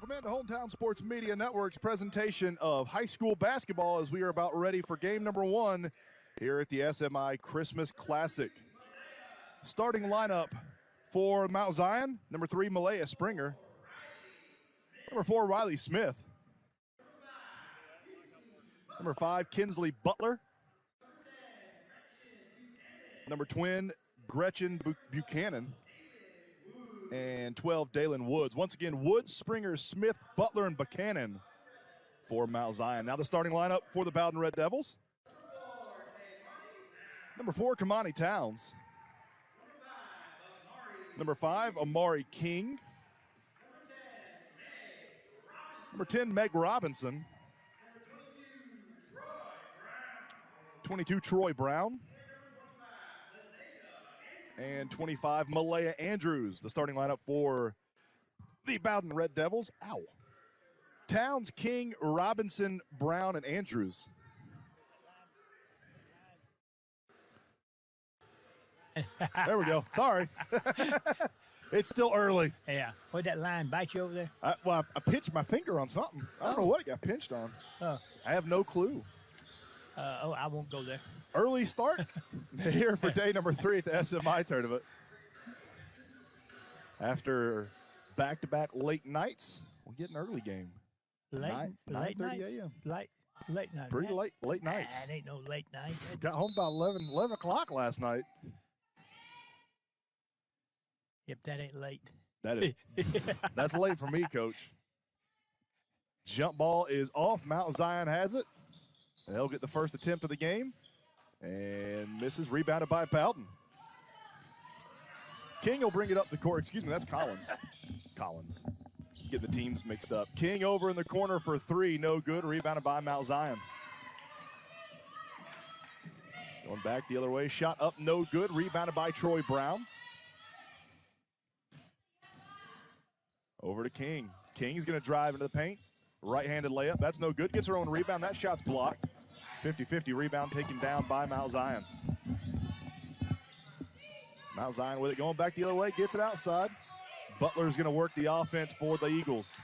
Welcome into Hometown Sports Media Network's presentation of high school basketball as we are about ready for game number one here at the SMI Christmas Classic. Starting lineup for Mount Zion, number 3, Malaya Springer. Number 4, Riley Smith. Number 5, Kinsley Butler. Number 20, Gretchen Buchanan. And 12, Dalen Woods. Once again, Woods, Springer, Smith, Butler, and Buchanan for Mount Zion. Now the starting lineup for the Bowdon Red Devils. Number 4, Kamani Towns. Number 5, Amari King. Number 10, Meg Robinson. 22, Troy Brown. And 25, Malaya Andrews, the starting lineup for the Bowdon Red Devils. Ow. Towns, King, Robinson, Brown, and Andrews. There we go. Sorry. It's still early. Yeah. What'd that line bite you over there? I pinched my finger on something. I don't know what it got pinched on. Oh. I have no clue. I won't go there. Early start here for day number 3 at the SMI tournament. After back-to-back late nights, we'll get an early game. Late 9:30 a.m. Late night. Pretty man. late nights. That ain't no late night. Got home about 11 o'clock last night. Yep, that ain't late. That is. That's late for me, Coach. Jump ball is off. Mount Zion has it. And they'll get the first attempt of the game. And misses, rebounded by Bowdon. King will bring it up the court. Excuse me, that's Collins. Collins. Get the teams mixed up. King over in the corner for 3. No good. Rebounded by Mount Zion. Going back the other way. Shot up, no good. Rebounded by Troy Brown. Over to King. King's going to drive into the paint. Right-handed layup. That's no good. Gets her own rebound. That shot's blocked. 50-50 rebound taken down by Mount Zion. Mount Zion with it going back the other way. Gets it outside. Butler's going to work the offense for the Eagles.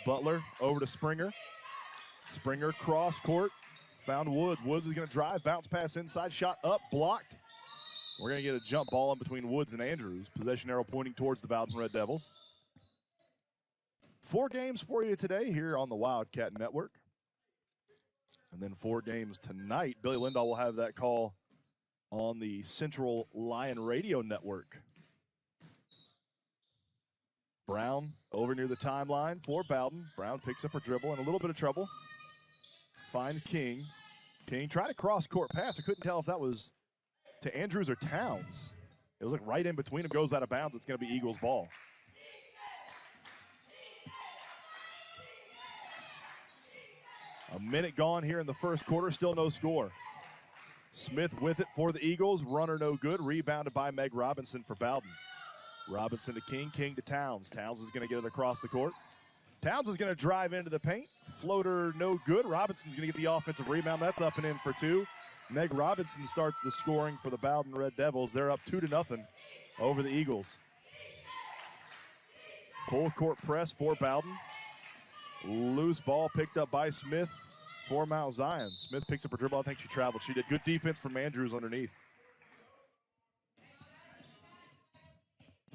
Butler over to Springer. Springer cross court. Found Woods. Woods is going to drive. Bounce pass inside. Shot up. Blocked. We're going to get a jump ball in between Woods and Andrews. Possession arrow pointing towards the Bowdon Red Devils. 4 games for you today here on the Wildcat Network. And then 4 games tonight. Billy Lindahl will have that call on the Central Lion Radio Network. Brown over near the timeline for Bowdon. Brown picks up her dribble in a little bit of trouble. Finds King. King tried to cross-court pass. I couldn't tell if that was to Andrews or Towns. It was like right in between them. Goes out of bounds. It's going to be Eagles ball. A minute gone here in the first quarter, still no score. Smith with it for the Eagles. Runner no good. Rebounded by Meg Robinson for Bowdon. Robinson to King, King to Towns. Towns is going to get it across the court. Towns is going to drive into the paint. Floater no good. Robinson's going to get the offensive rebound. That's up and in for 2. Meg Robinson starts the scoring for the Bowdon Red Devils. They're up 2-0 over the Eagles. Full court press for Bowdon. Loose ball picked up by Smith for Mount Zion. Smith picks up her dribble. I think she traveled. She did good defense from Andrews underneath.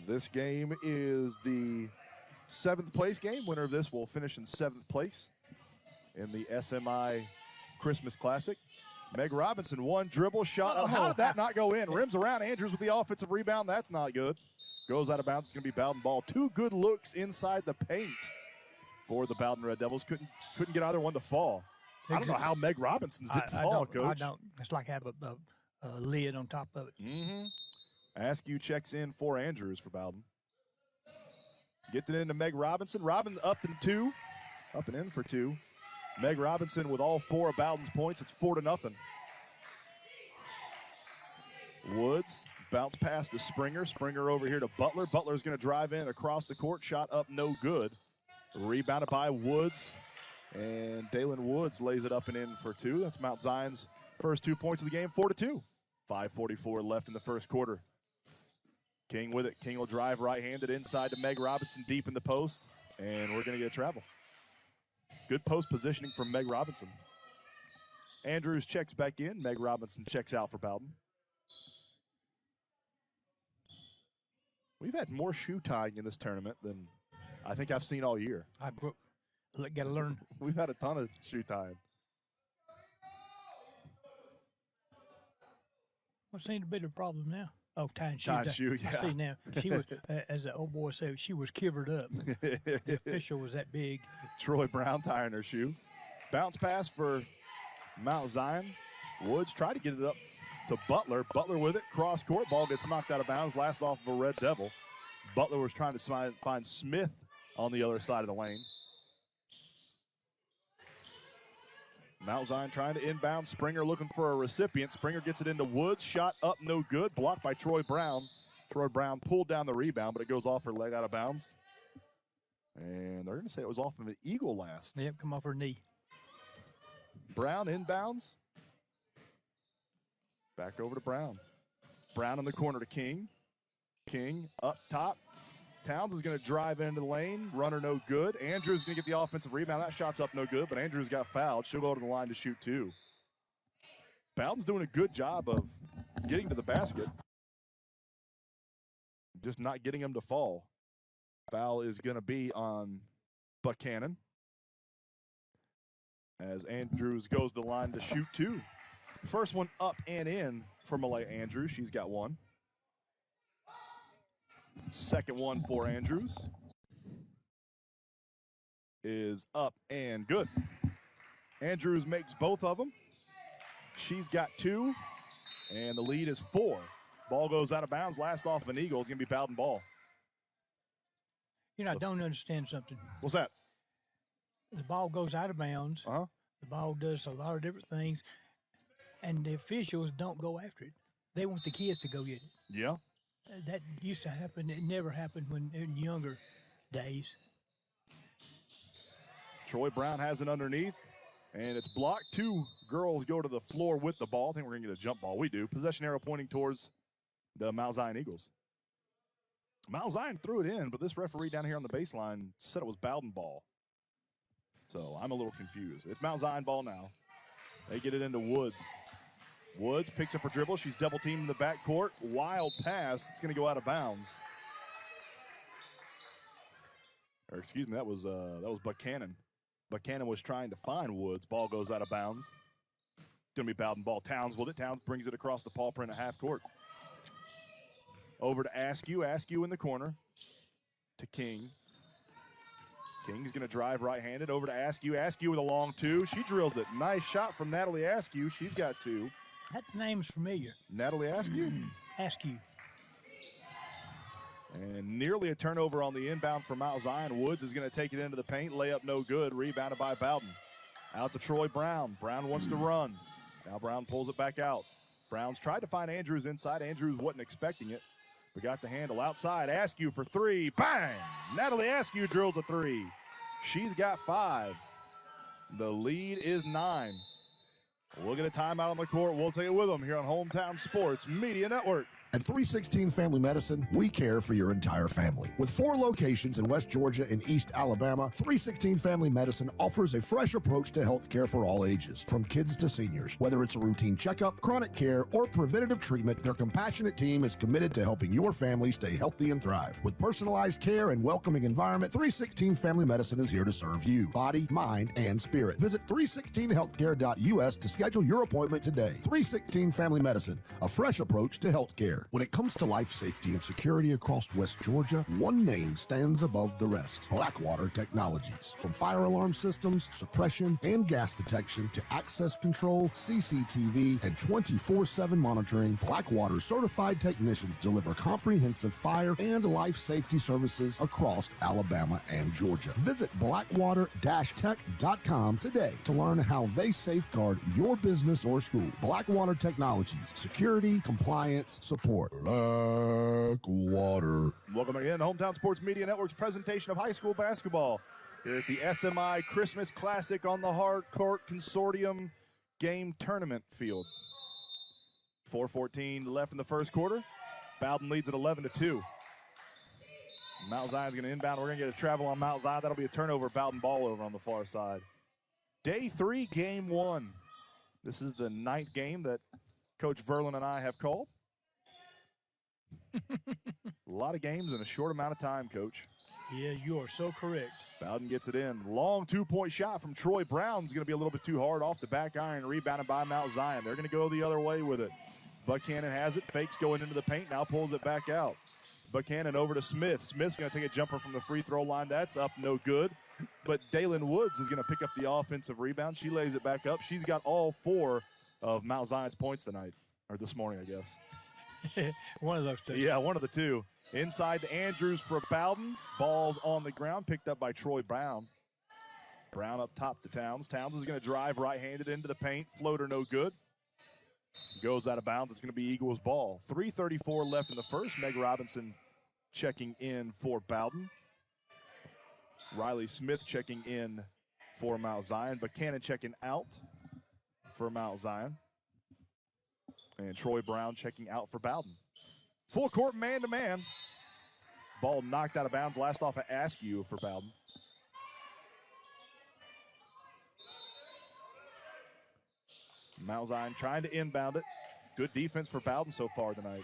This game is the 7th place game. Winner of this will finish in 7th place in the SMI Christmas Classic. Meg Robinson, 1 dribble shot. Oh, how did that not go in? Rims around Andrews with the offensive rebound. That's not good. Goes out of bounds. It's going to be Bowdon ball. 2 good looks inside the paint for the Bowdon Red Devils. Couldn't get either one to fall. I don't know how Meg Robinson's didn't fall, Coach. I don't. It's like have a lid on top of it. Mm-hmm. Askew checks in for Andrews for Bowdon. Gets it into Meg Robinson. Robinson up and 2. Up and in for 2. Meg Robinson with all 4 of Bowdon's points. It's 4-0. Woods, bounce pass to Springer. Springer over here to Butler. Butler's going to drive in across the court. Shot up, no good. Rebounded by Woods, and Dalen Woods lays it up and in for 2. That's Mount Zion's first 2 points of the game, 4-2. 5:44 left in the first quarter. King with it. King will drive right-handed inside to Meg Robinson deep in the post, and we're going to get a travel. Good post positioning from Meg Robinson. Andrews checks back in. Meg Robinson checks out for Bowdon. We've had more shoe tying in this tournament than I think I've seen all year. I got to learn. We've had a ton of shoe tying. What seemed to be the problem now? Oh, tying shoe. Tying shoe, yeah. I see now. She was, as the old boy said, she was kivered up. The official was that big. Troy Brown tying her shoe. Bounce pass for Mount Zion. Woods tried to get it up to Butler. Butler with it. Cross court. Ball gets knocked out of bounds. Last off of a Red Devil. Butler was trying to find Smith on the other side of the lane. Mount Zion trying to inbound. Springer looking for a recipient. Springer gets it into Woods. Shot up, no good. Blocked by Troy Brown. Troy Brown pulled down the rebound, but it goes off her leg out of bounds. And they're going to say it was off of an Eagle last. Yep, come off her knee. Brown inbounds. Back over to Brown. Brown in the corner to King. King up top. Towns is going to drive into the lane. Runner no good. Andrews going to get the offensive rebound. That shot's up no good, but Andrews got fouled. She'll go to the line to shoot two. Bowdon's doing a good job of getting to the basket. Just not getting them to fall. Foul is going to be on Buchanan. As Andrews goes to the line to shoot two. First one up and in for Malaya Andrews. She's got one. Second one for Andrews is up and good. Andrews makes both of them. She's got two, and the lead is 4. Ball goes out of bounds. Last off an Eagle. It's going to be Bowdon ball. You know, I don't understand something. What's that? The ball goes out of bounds. Uh-huh. The ball does a lot of different things, and the officials don't go after it. They want the kids to go get it. Yeah. That used to happen. It never happened when in younger days. Troy Brown has it underneath, and it's blocked. 2 girls go to the floor with the ball. I think we're going to get a jump ball. We do. Possession arrow pointing towards the Mount Zion Eagles. Mount Zion threw it in, but this referee down here on the baseline said it was Bowdon ball. So I'm a little confused. It's Mount Zion ball now. They get it into Woods. Woods picks up her dribble. She's double teamed in the backcourt. Wild pass. It's going to go out of bounds. Or excuse me, that was Buchanan. Buchanan was trying to find Woods. Ball goes out of bounds. It's going to be Bowdon ball. Towns with it. Towns brings it across the paw print at half court. Over to Askew. Askew in the corner to King. King's going to drive right-handed over to Askew. Askew with a long 2. She drills it. Nice shot from Natalie Askew. She's got 2. That name's familiar. Natalie Askew. Askew. And nearly a turnover on the inbound for Mount Zion. Woods is going to take it into the paint. Layup no good. Rebounded by Bowdon. Out to Troy Brown. Brown wants to run. Now Brown pulls it back out. Brown's tried to find Andrews inside. Andrews wasn't expecting it. We got the handle outside. Askew for 3. Bang! Natalie Askew drills a 3. She's got 5. The lead is 9. We'll get a timeout on the court. We'll take it with them here on Hometown Sports Media Network. At 316 Family Medicine, we care for your entire family. With 4 locations in West Georgia and East Alabama, 316 Family Medicine offers a fresh approach to health care for all ages, from kids to seniors. Whether it's a routine checkup, chronic care, or preventative treatment, their compassionate team is committed to helping your family stay healthy and thrive. With personalized care and welcoming environment, 316 Family Medicine is here to serve you, body, mind, and spirit. Visit 316healthcare.us to schedule your appointment today. 316 Family Medicine, a fresh approach to health care. When it comes to life safety and security across West Georgia, one name stands above the rest: Blackwater Technologies. From fire alarm systems, suppression, and gas detection to access control, CCTV, and 24/7 monitoring, Blackwater certified technicians deliver comprehensive fire and life safety services across Alabama and Georgia. Visit blackwater-tech.com today to learn how they safeguard your business or school. Blackwater Technologies, security, compliance, support. Blackwater. Welcome again to Hometown Sports Media Network's presentation of high school basketball here at the SMI Christmas Classic on the Hard Court Consortium Game Tournament Field. 4:14 left in the first quarter. Bowdon leads at 11-2. Mount Zion's going to inbound. We're going to get a travel on Mount Zion. That'll be a turnover. Bowdon ball over on the far side. Day 3, game 1. This is the 9th game that Coach Verlin and I have called. A lot of games in a short amount of time, Coach. Yeah, you are so correct. Bowdon gets it in. Long 2-point shot from Troy Brown's going to be a little bit too hard off the back iron, rebounded by Mount Zion. They're going to go the other way with it. Buchanan has it, fakes going into the paint, now pulls it back out. Buchanan over to Smith. Smith's going to take a jumper from the free throw line. That's up, no good. But Daylin Woods is going to pick up the offensive rebound. She lays it back up. She's got all 4 of Mount Zion's points tonight, or this morning, I guess. One of those two. Yeah, one of the two. Inside to Andrews for Bowdon. Ball's on the ground, picked up by Troy Brown. Brown up top to Towns. Towns is going to drive right-handed into the paint. Floater no good. Goes out of bounds. It's going to be Eagles ball. 3:34 left in the first. Meg Robinson checking in for Bowdon. Riley Smith checking in for Mount Zion. Buchanan checking out for Mount Zion. And Troy Brown checking out for Bowdon. Full court man-to-man. Ball knocked out of bounds. Last off at Askew for Bowdon. Mount Zion trying to inbound it. Good defense for Bowdon so far tonight.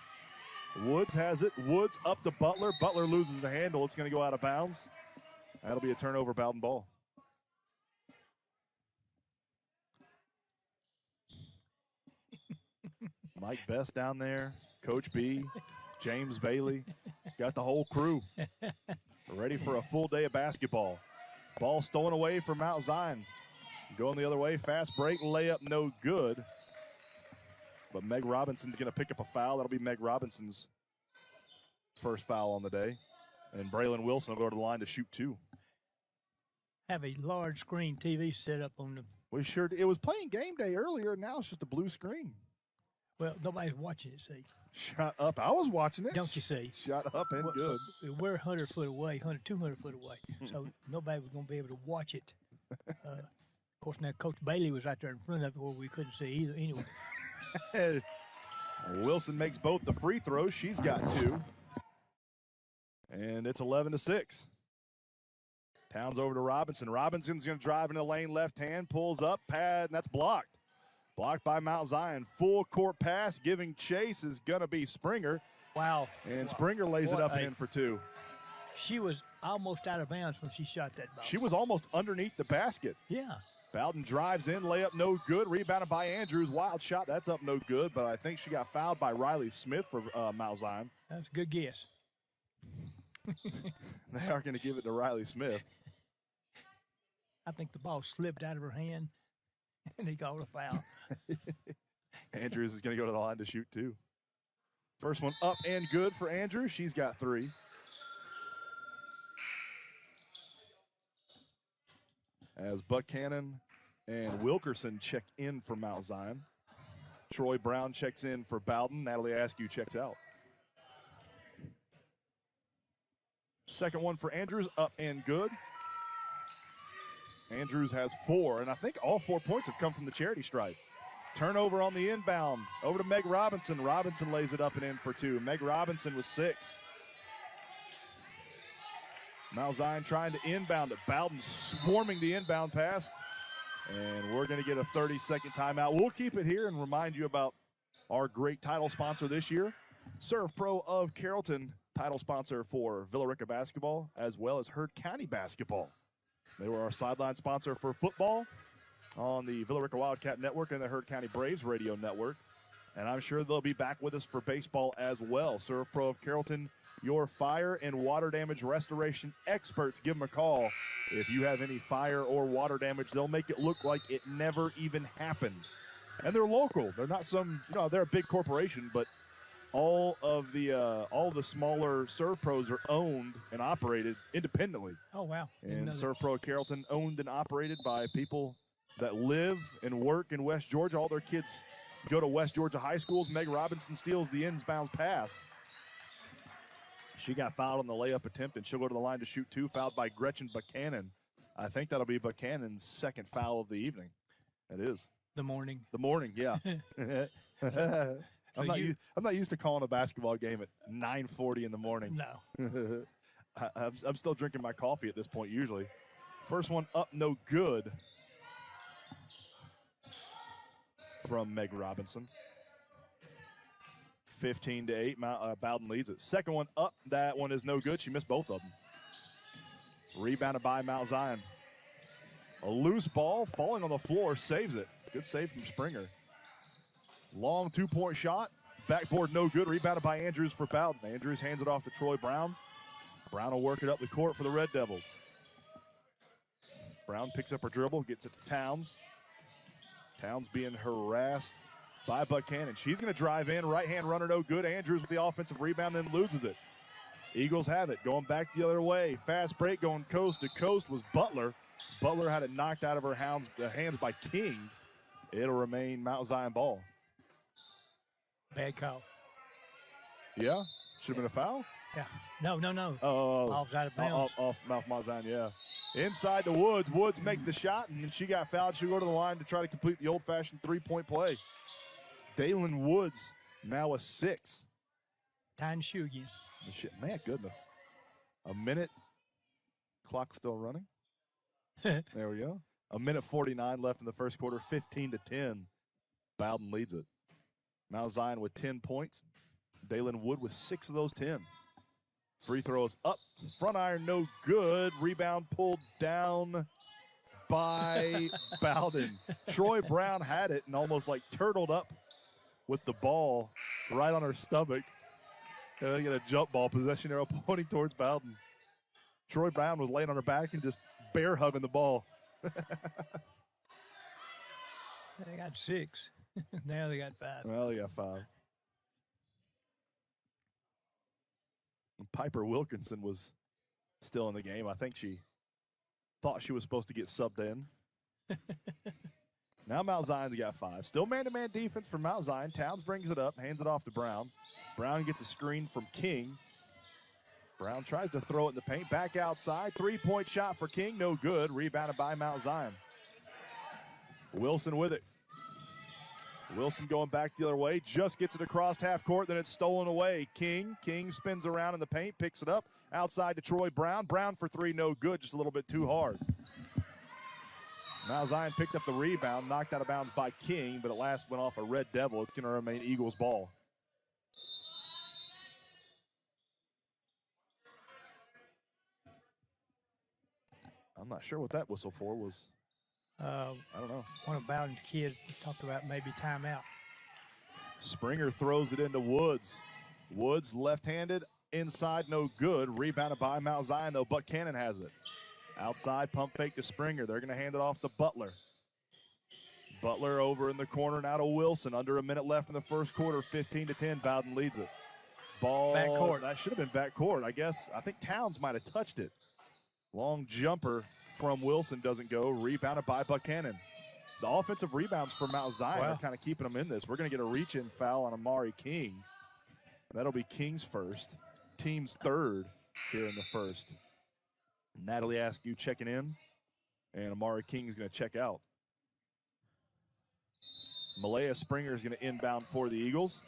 Woods has it. Woods up to Butler. Butler loses the handle. It's going to go out of bounds. That'll be a turnover, Bowdon ball. Mike Best down there. Coach B. James Bailey. Got the whole crew ready for a full day of basketball. Ball stolen away from Mount Zion. Going the other way, fast break, layup, no good. But Meg Robinson's going to pick up a foul. That'll be Meg Robinson's first foul on the day. And Braylon Wilson will go to the line to shoot 2. Have a large screen TV set up on the. We sure did. It was playing game day earlier. Now it's just a blue screen. Well, nobody's watching it, see. Shot up. I was watching it. Don't you see? Shot up and good. We're 100 foot away, 200 foot away. So nobody was going to be able to watch it. Of course, now Coach Bailey was right there in front of it where we couldn't see either anyway. Wilson makes both the free throws. She's got 2. And it's 11-6. Towns over to Robinson. Robinson's going to drive in the lane left hand, pulls up, pad, and that's blocked. Blocked by Mount Zion. Full court pass, giving chase is going to be Springer. Wow. And Springer lays it up and in for 2. She was almost out of bounds when she shot that ball. She was almost underneath the basket. Yeah. Bowdon drives in, layup no good. Rebounded by Andrews. Wild shot, that's up no good. But I think she got fouled by Riley Smith for Mount Zion. That's a good guess. They are going to give it to Riley Smith. I think the ball slipped out of her hand, and he called a foul. Andrews is going to go to the line to shoot 2. First one up and good for Andrews. She's got 3. As Buchanan and Wilkerson check in for Mount Zion. Troy Brown checks in for Bowdon. Natalie Askew checks out. Second one for Andrews, up and good. Andrews has 4, and I think all 4 points have come from the charity stripe. Turnover on the inbound. Over to Meg Robinson. Robinson lays it up and in for 2. Meg Robinson with 6. Mount Zion trying to inbound it. Bowdon swarming the inbound pass. And we're going to get a 30-second timeout. We'll keep it here and remind you about our great title sponsor this year, Serve Pro of Carrollton, title sponsor for Villa Rica basketball, as well as Heard County basketball. They were our sideline sponsor for football on the Villa Rica Wildcat Network and the Heard County Braves radio network. And I'm sure they'll be back with us for baseball as well. Serve Pro of Carrollton, your fire and water damage restoration experts. Give them a call. If you have any fire or water damage, they'll make it look like it never even happened. And they're local. They're not some, they're a big corporation, but all the smaller Serve Pros are owned and operated independently. Oh, wow. And Serve Pro of Carrollton, owned and operated by people that live and work in West Georgia. All their kids go to West Georgia high schools. Meg Robinson steals the inbound pass. She got fouled on the layup attempt, and she'll go to the line to shoot 2, fouled by Gretchen Buchanan. I think that'll be Buchanan's second foul of the evening. It is. The morning. The morning, yeah. I'm not used to calling a basketball game at 9:40 in the morning. No. I'm still drinking my coffee at this point usually. First one up, no good. from Meg Robinson. 15-8, Bowdon leads it. Second one up, that one is no good. She missed both of them. Rebounded by Mount Zion. A loose ball falling on the floor, saves it. Good save from Springer. Long two-point shot. Backboard no good. Rebounded by Andrews for Bowdon. Andrews hands it off to Troy Brown. Brown will work it up the court for the Red Devils. Brown picks up her dribble, gets it to Towns. Towns being harassed by Buchanan. She's going to drive in. Right-hand runner no good. Andrews with the offensive rebound, then loses it. Eagles have it. Going back the other way. Fast break going coast to coast was Butler. Butler had it knocked out of her hands by King. It'll remain Mount Zion ball. Bad call. Yeah? Should have been a foul? Yeah. No. Oh. Off's out of bounds. Off Mount Zion, yeah. Inside the Woods. Woods make the shot, and then she got fouled. She'll go to the line to try to complete the old-fashioned three-point play. Dalen Woods now a 6. Time to shoot again. Shit, man, goodness. A minute. Clock still running. There we go. A minute 49 left in the first quarter. 15-10. Bowdon leads it. Mount Zion with 10 points. Dalen Wood with 6 of those 10. Free throws up. Front iron no good. Rebound pulled down by Bowdon. Troy Brown had it and almost like turtled up with the ball right on her stomach. And they get a jump ball. Possession arrow pointing towards Bowdon. Troy Brown was laying on her back and just bear hugging the ball. They got 6. Now they got 5. Well, they got 5. Piper Wilkinson was still in the game. I think she thought she was supposed to get subbed in. Now Mount Zion's got 5. Still man-to-man defense for Mount Zion. Towns brings it up, hands it off to Brown. Brown gets a screen from King. Brown tries to throw it in the paint. Back outside. Three-point shot for King. No good. Rebounded by Mount Zion. Wilson with it. Wilson going back the other way. Just gets it across half court. Then it's stolen away. King spins around in the paint. Picks it up. Outside to Troy Brown. Brown for 3. No good. Just a little bit too hard. Mount Zion picked up the rebound. Knocked out of bounds by King. But at last went off a Red Devil. It's going to remain Eagles ball. I'm not sure what that whistle for was. I don't know. One of Bowden's kids talked about maybe timeout. Springer throws it into Woods. Woods left-handed, inside, no good. Rebounded by Mount Zion, though. Buchanan has it. Outside, pump fake to Springer. They're going to hand it off to Butler. Butler over in the corner now to Wilson. Under a minute left in the first quarter. 15-10. Bowdon leads it. Ball. Backcourt. That should have been backcourt. I think Towns might have touched it. Long jumper from Wilson doesn't go. Rebounded by Buchanan. The offensive rebounds for Mount Zion are kind of keeping them in this. We're going to get a reach-in foul on Amari King. That'll be King's first. Team's third here in the first. Natalie Askew checking in, and Amari King is going to check out. Malaya Springer is going to inbound for the Eagles.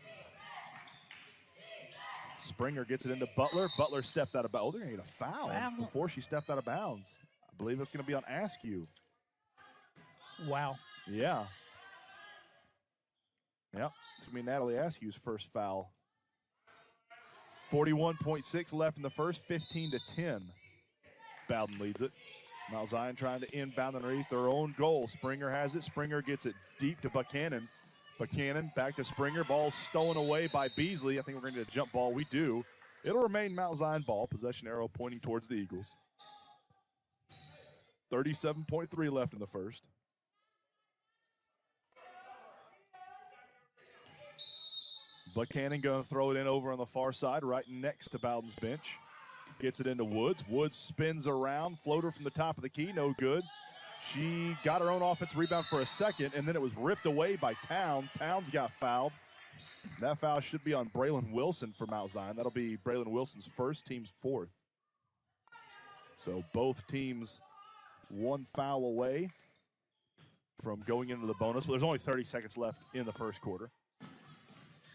Springer gets it into Butler. Butler stepped out of bounds. Oh, they're going to get a foul before she stepped out of bounds. I believe it's going to be on Askew. Wow. Yeah. Yep. It's going to be Natalie Askew's first foul. 41.6 left in the first, 15-10. Bowdon leads it. Mount Zion trying to inbound underneath their own goal. Springer has it. Springer gets it deep to Buchanan. Buchanan back to Springer. Ball stolen away by Beasley. I think we're going to get a jump ball. We do. It'll remain Mount Zion ball. Possession arrow pointing towards the Eagles. 37.3 left in the first. Buchanan going to throw it in over on the far side, right next to Bowdon's bench. Gets it into Woods. Woods spins around. Floater from the top of the key, no good. She got her own offensive rebound for a second, and then it was ripped away by Towns. Towns got fouled. That foul should be on Braylon Wilson for Mount Zion. That'll be Braylon Wilson's first, team's fourth. So both teams one foul away from going into the bonus. But there's only 30 seconds left in the first quarter.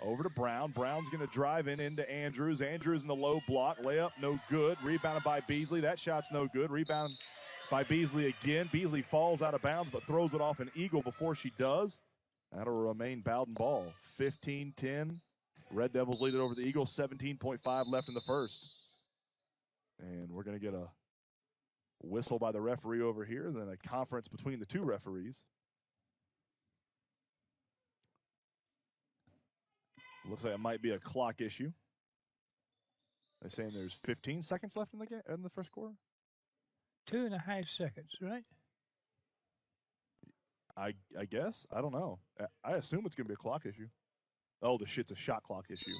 Over to Brown. Brown's going to drive into Andrews. Andrews in the low block. Layup, no good. Rebounded by Beasley. That shot's no good. Rebound by Beasley again. Beasley falls out of bounds but throws it off an Eagle before she does. That'll remain Bowdon ball. 15-10. Red Devils lead it over the Eagles. 17.5 left in the first. And we're going to get a whistle by the referee over here, then a conference between the two referees. Looks like it might be a clock issue. They're saying there's 15 seconds left in the game in the first quarter. 2.5 seconds, right? I guess. I don't know. I assume it's going to be a clock issue. Oh, the shit's a shot clock issue.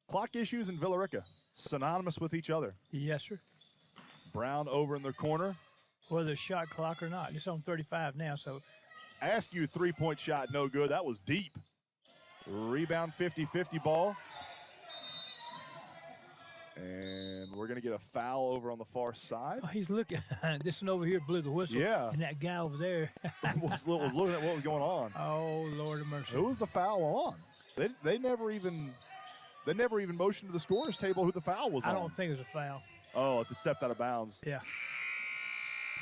Clock issues in Villa Rica, synonymous with each other. Yes, sir. Brown over in the corner. Whether it's shot clock or not. It's on 35 now, so. Askew three-point shot, no good. That was deep. Rebound 50-50 ball. And we're going to get a foul over on the far side. Oh, he's looking. This one over here blew the whistle. Yeah. And that guy over there. was looking at what was going on. Oh, Lord of mercy. Who was the foul on? They never even motioned to the scorer's table who the foul was on. I don't think it was a foul. Oh, if it stepped out of bounds. Yeah.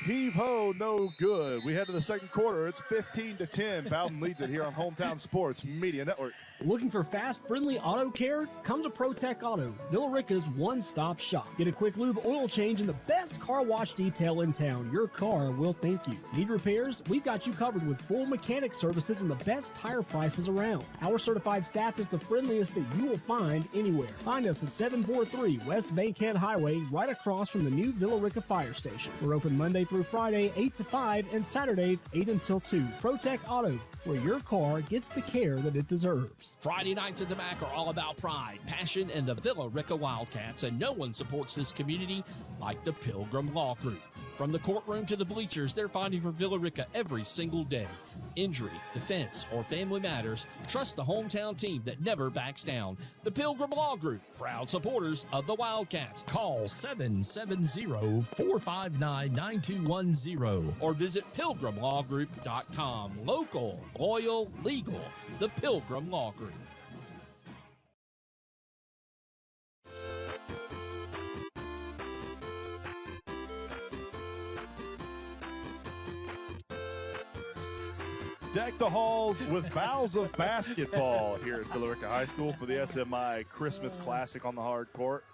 Heave-ho, no good. We head to the second quarter. It's 15-10. Bowdon leads it here on Hometown Sports Media Network. Looking for fast, friendly auto care? Come to ProTech Auto, Villa Rica's one-stop shop. Get a quick lube oil change and the best car wash detail in town. Your car will thank you. Need repairs? We've got you covered with full mechanic services and the best tire prices around. Our certified staff is the friendliest that you will find anywhere. Find us at 743 West Bankhead Highway, right across from the new Villa Rica Fire Station. We're open Monday through Friday, 8 to 5, and Saturdays, 8 until 2. ProTech Auto, where your car gets the care that it deserves. Friday nights at the MAC are all about pride, passion, and the Villa Rica Wildcats, and no one supports this community like the Pilgrim Law Group. From the courtroom to the bleachers, they're fighting for Villa Rica every single day. Injury, defense, or family matters, trust the hometown team that never backs down. The Pilgrim Law Group, proud supporters of the Wildcats. Call 770-459-9210 or visit pilgrimlawgroup.com. Local, loyal, legal. The Pilgrim Law Group. Deck the halls with boughs of basketball here at Villa Rica High School for the SMI Christmas Classic on the hard court.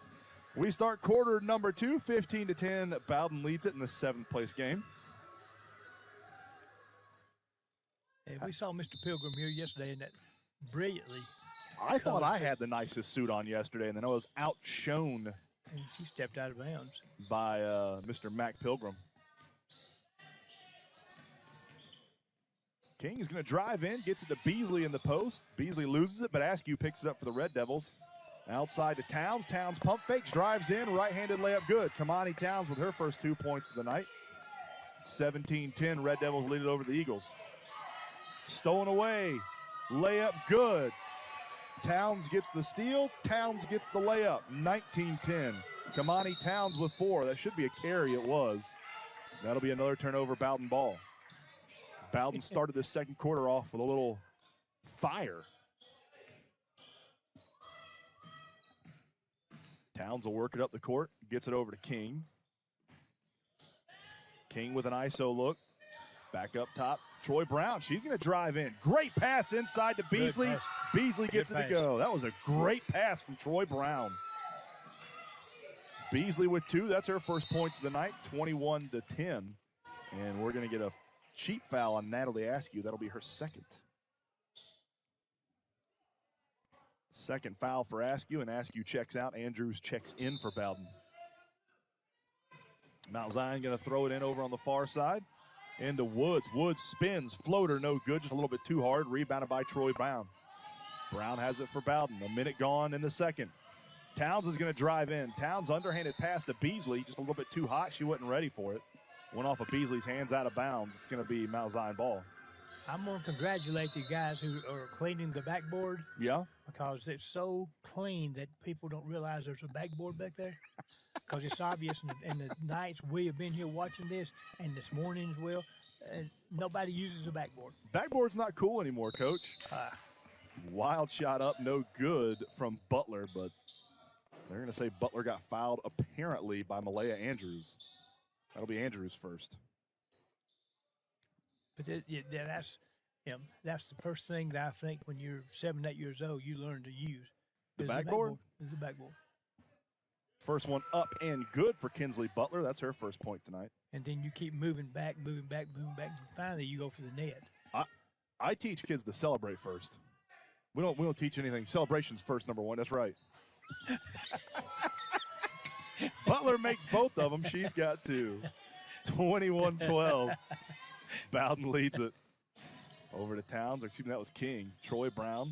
We start quarter number 2, 15-10. Bowdon leads it in the 7th place game. Hey, we saw Mr. Pilgrim here yesterday, and that brilliantly. I thought I had the nicest suit on yesterday, and then I was outshone And she stepped out of bounds. by Mr. Mac Pilgrim. King is going to drive in, gets it to Beasley in the post. Beasley loses it, but Askew picks it up for the Red Devils. Outside to Towns. Towns pump fakes, drives in, right-handed layup good. Kamani Towns with her first 2 points of the night. 17-10, Red Devils lead it over the Eagles. Stolen away, layup good. Towns gets the steal, Towns gets the layup, 19-10. Kamani Towns with 4. That should be a carry, it was. That'll be another turnover, Bowdon ball. Bowdon started this second quarter off with a little fire. Towns will work it up the court, gets it over to King. King with an ISO look. Back up top, Troy Brown. She's going to drive in. Great pass inside to Beasley. Beasley gets it to go. That was a great pass from Troy Brown. Beasley with 2. That's her first points of the night, 21-10. And we're going to get a cheap foul on Natalie Askew. That'll be her second. Second foul for Askew, and Askew checks out. Andrews checks in for Bowdon. Mount Zion going to throw it in over on the far side. Into Woods. Woods spins. Floater no good. Just a little bit too hard. Rebounded by Troy Brown. Brown has it for Bowdon. A minute gone in the second. Towns is going to drive in. Towns underhanded pass to Beasley. Just a little bit too hot. She wasn't ready for it. Went off of Beasley's hands out of bounds. It's going to be Mount Zion ball. I'm going to congratulate the guys who are cleaning the backboard. Yeah? Because it's so clean that people don't realize there's a backboard back there. Because it's obvious, and the nights we have been here watching this, and this morning as well, nobody uses a backboard. Backboard's not cool anymore, Coach. Wild shot up, no good from Butler, but they're going to say Butler got fouled apparently by Malaya Andrews. That'll be Andrews first. But that's Yeah, that's the first thing that I think when you're 7, 8 years old, you learn to use. The is backboard? Is the backboard. First one up and good for Kinsley Butler. That's her first point tonight. And then you keep moving back, moving back, moving back. And finally, you go for the net. I teach kids to celebrate first. We don't teach anything. Celebration's first, number one. That's right. Butler makes both of them. She's got 2. 21-12. Bowdon leads it. Over to Towns. Excuse me, that was King. Troy Brown.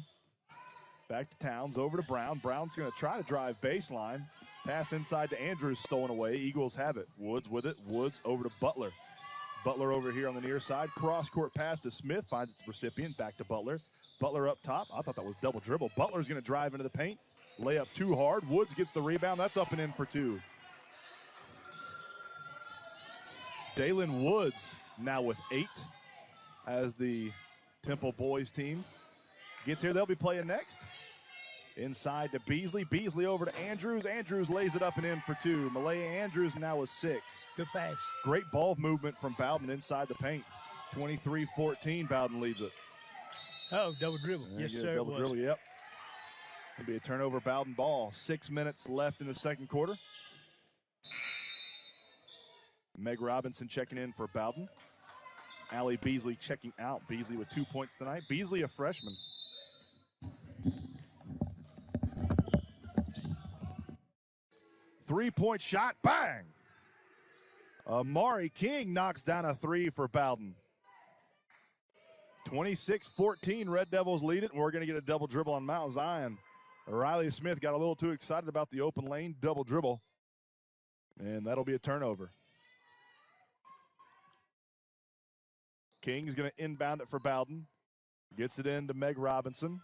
Back to Towns. Over to Brown. Brown's going to try to drive baseline. Pass inside to Andrews, stolen away. Eagles have it. Woods with it. Woods over to Butler. Butler over here on the near side. Cross-court pass to Smith. Finds its recipient. Back to Butler. Butler up top. I thought that was double dribble. Butler's going to drive into the paint. Layup too hard. Woods gets the rebound. That's up and in for 2. Dalen Woods now with 8 as the Temple boys team gets here. They'll be playing next. Inside to Beasley. Beasley over to Andrews. Andrews lays it up and in for 2. Malaya Andrews now with 6. Good pass. Great ball movement from Bowdon inside the paint. 23-14, Bowdon leads it. Oh, double dribble. Yes, sir. Double dribble, yep. It'll be a turnover, Bowdon ball. 6 minutes left in the second quarter. Meg Robinson checking in for Bowdon. Allie Beasley checking out. Beasley with 2 points tonight. Beasley, a freshman. Three-point shot, bang! Amari King knocks down a 3 for Bowdon. 26-14, Red Devils lead it, and we're going to get a double dribble on Mount Zion. Riley Smith got a little too excited about the open lane double dribble, and that'll be a turnover. King's going to inbound it for Bowdon. Gets it in to Meg Robinson.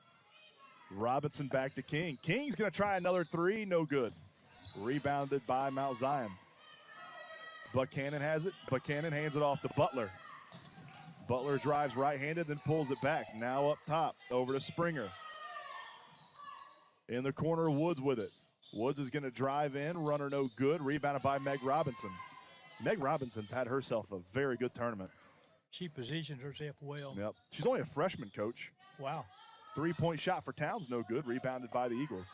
Robinson back to King. King's going to try another 3, no good. Rebounded by Mount Zion. Buchanan has it. Buchanan hands it off to Butler. Butler drives right-handed, then pulls it back. Now up top, over to Springer. In the corner, Woods with it. Woods is going to drive in, runner no good, rebounded by Meg Robinson. Meg Robinson's had herself a very good tournament. She positions herself well. Yep. She's only a freshman, coach. Wow. 3-point shot for Towns, no good, rebounded by the Eagles.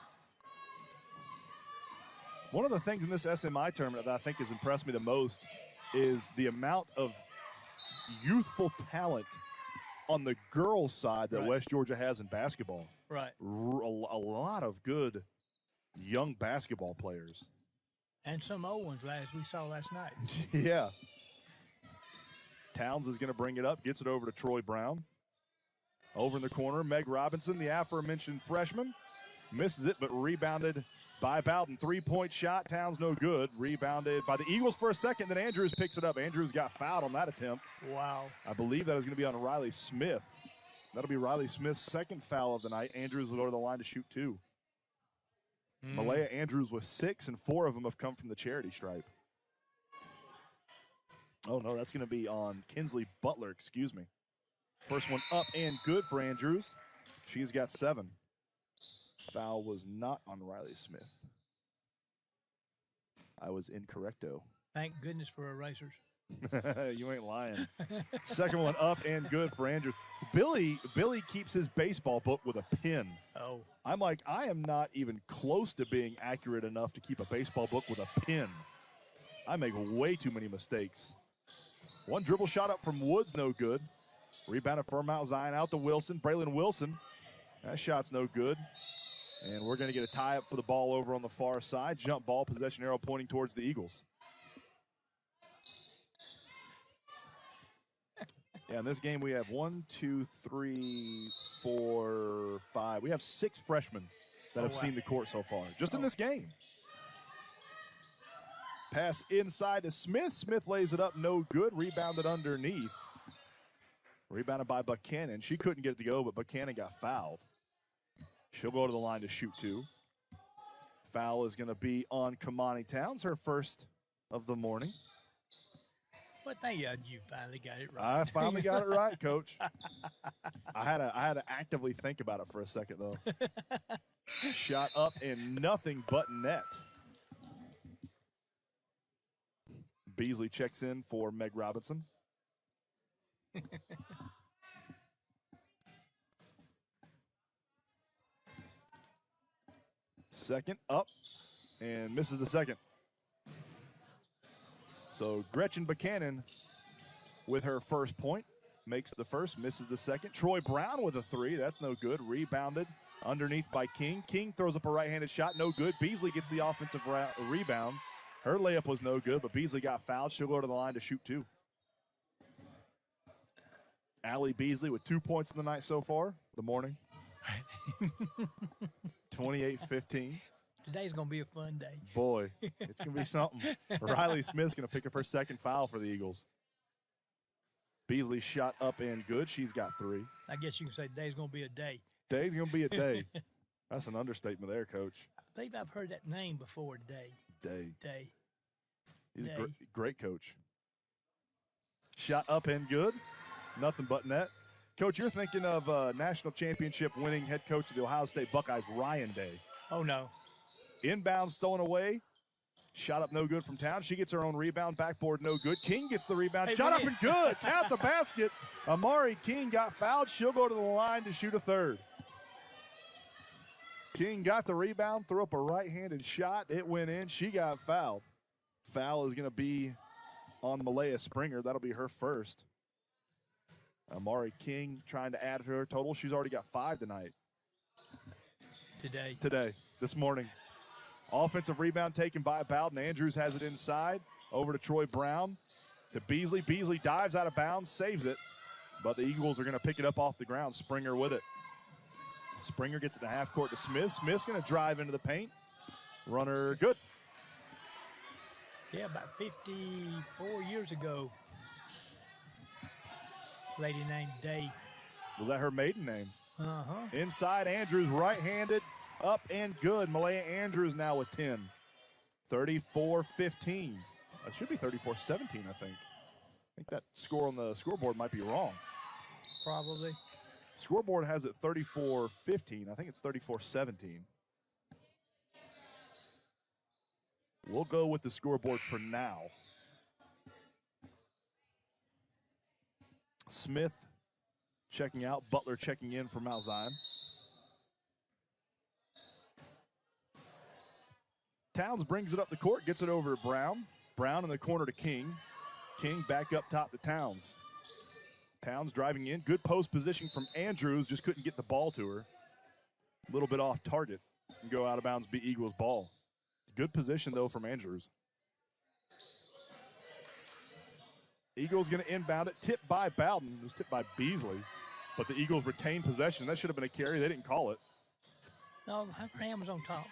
One of the things in this SMI tournament that I think has impressed me the most is the amount of youthful talent on the girls' side that West Georgia has in basketball. Right. A lot of good young basketball players. And some old ones, as we saw last night. Yeah. Towns is going to bring it up, gets it over to Troy Brown. Over in the corner, Meg Robinson, the aforementioned freshman, misses it, but rebounded by Bowdon. 3-point shot, Towns no good. Rebounded by the Eagles for a second, then Andrews picks it up. Andrews got fouled on that attempt. Wow. I believe that is going to be on Riley Smith. That'll be Riley Smith's second foul of the night. Andrews will go to the line to shoot 2. Malaya Andrews with 6, and 4 of them have come from the charity stripe. Oh, no, that's going to be on Kinsley Butler, excuse me. First one up and good for Andrews. She's got 7. Foul was not on Riley Smith. I was incorrecto. Thank goodness for erasers. You ain't lying. Second one up and good for Andrews. Billy keeps his baseball book with a pin. Oh. I'm like, I am not even close to being accurate enough to keep a baseball book with a pin. I make way too many mistakes. One dribble shot up from Woods, no good. Rebounded for Mount Zion, out to Wilson. Braylon Wilson, that shot's no good. And we're going to get a tie-up for the ball over on the far side. Jump ball, possession arrow pointing towards the Eagles. Yeah, in this game we have 1, 2, 3, 4, 5. We have 6 freshmen that have seen the court so far, just in this game. Pass inside to Smith. Smith lays it up, no good. Rebounded underneath. Rebounded by Buchanan. She couldn't get it to go, but Buchanan got fouled. She'll go to the line to shoot 2. Foul is going to be on Kamani Towns, her first of the morning. But thank you, you finally got it right. I finally got it right, Coach. I had to actively think about it for a second, though. Shot up and nothing but net. Beasley checks in for Meg Robinson. Second up and misses the second. So Gretchen Buchanan with her first point. Makes the first, misses the second. Troy Brown with a three. That's no good. Rebounded underneath by King. King throws up a right-handed shot. No good. Beasley gets the offensive rebound. Her layup was no good, but Beasley got fouled. She'll go to the line to shoot two. Allie Beasley with 2 points in the night so far, the morning. 28-15. Today's going to be a fun day. Boy, it's going to be something. Riley Smith's going to pick up her second foul for the Eagles. Beasley shot up and good. She's got three. I guess you can say today's going to be a day. Day's going to be a day. That's an understatement there, Coach. I think I've heard that name before, day. Day. He's Day. a great coach. Shot up and good. Nothing but net. Coach, you're thinking of national championship winning head coach of the Ohio State Buckeyes, Ryan Day. Oh, no. Inbound stolen away. Shot up no good from Town. She gets her own rebound. Backboard no good. King gets the rebound. Hey, Shot up man. and good. Tap the basket. Amari King got fouled. She'll go to the line to shoot a third. King got the rebound. Threw up a right-handed shot. It went in. She got fouled. Foul is going to be on Malaya Springer. That'll be her first. Amari King trying to add to her total. She's already got 5 tonight. Today. This morning. Offensive rebound taken by Bowdon. Andrews has it inside. Over to Troy Brown. To Beasley. Beasley dives out of bounds, saves it. But the Eagles are going to pick it up off the ground. Springer with it. Springer gets it to half court to Smith. Smith's going to drive into the paint. Runner good. Yeah, about 54 years ago, lady named Day. Was that her maiden name? Uh-huh. Inside, Andrews right-handed. Up and good. Malaya Andrews now with 10. 34-15. It should be 34-17, I think. I think that score on the scoreboard might be wrong. Probably. Scoreboard has it 34-15. I think it's 34-17. We'll go with the scoreboard for now. Smith checking out. Butler checking in for Mount Zion. Towns brings it up the court, gets it over to Brown. Brown in the corner to King. King back up top to Towns. Towns driving in. Good post position from Andrews. Just couldn't get the ball to her. A little bit off target. And go out of bounds, be Eagles ball. Good position, though, from Andrews. Eagles going to inbound it. Tipped by Bowdon. It was tipped by Beasley. But the Eagles retain possession. That should have been a carry. They didn't call it. No, Ham was on top.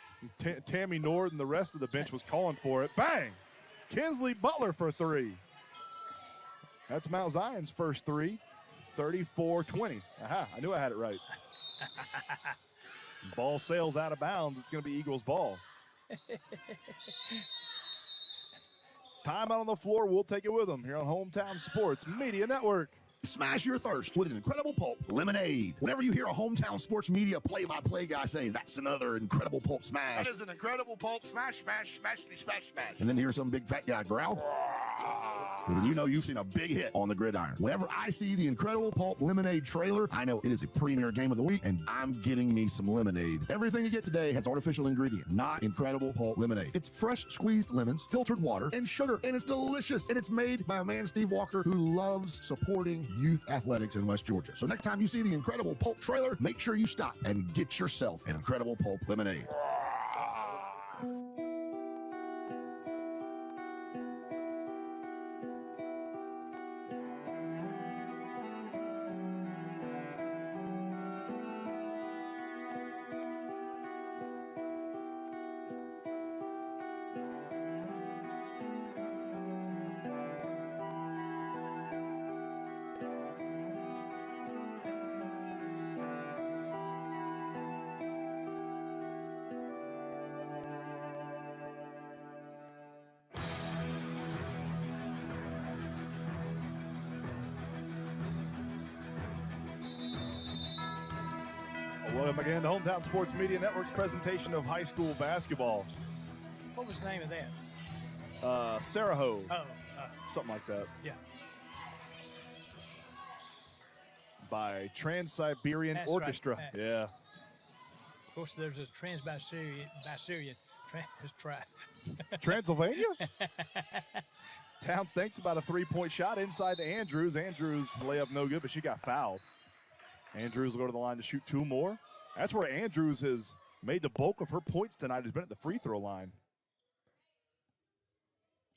Tammy Nord and the rest of the bench was calling for it. Bang! Kinsley Butler for three. That's Mount Zion's first three. 34-20. Aha, I knew I had it right. Ball sails out of bounds. It's going to be Eagles ball. Time out on the floor. We'll take it with them here on Hometown Sports Media Network. Smash your thirst with an incredible pulp lemonade. Whenever you hear a Hometown Sports Media play-by-play guy say, that's another incredible pulp smash. That is an incredible pulp smash, smash, smashity, smash, smash. And then hear some big fat guy growl. Well, then you know you've seen a big hit on the gridiron. Whenever I see the Incredible Pulp Lemonade trailer, I know it is a premier game of the week, and I'm getting me some lemonade. Everything you get today has artificial ingredient, not Incredible Pulp Lemonade. It's fresh squeezed lemons, filtered water, and sugar, and it's delicious. And it's made by a man, Steve Walker, who loves supporting youth athletics in West Georgia. So next time you see the Incredible Pulp trailer, make sure you stop and get yourself an Incredible Pulp Lemonade. Welcome again to Hometown Sports Media Network's presentation of high school basketball. What was the name of that? Sarajevo, Oh, something like that, yeah. by Trans-Siberian That's Orchestra. right. Yeah. course, there's a Transylvania? Towns thinks about a three-point shot inside to Andrews. Andrews layup no good, but she got fouled. Andrews will go to the line to shoot 2 more. That's where Andrews has made the bulk of her points tonight, has been at the free throw line.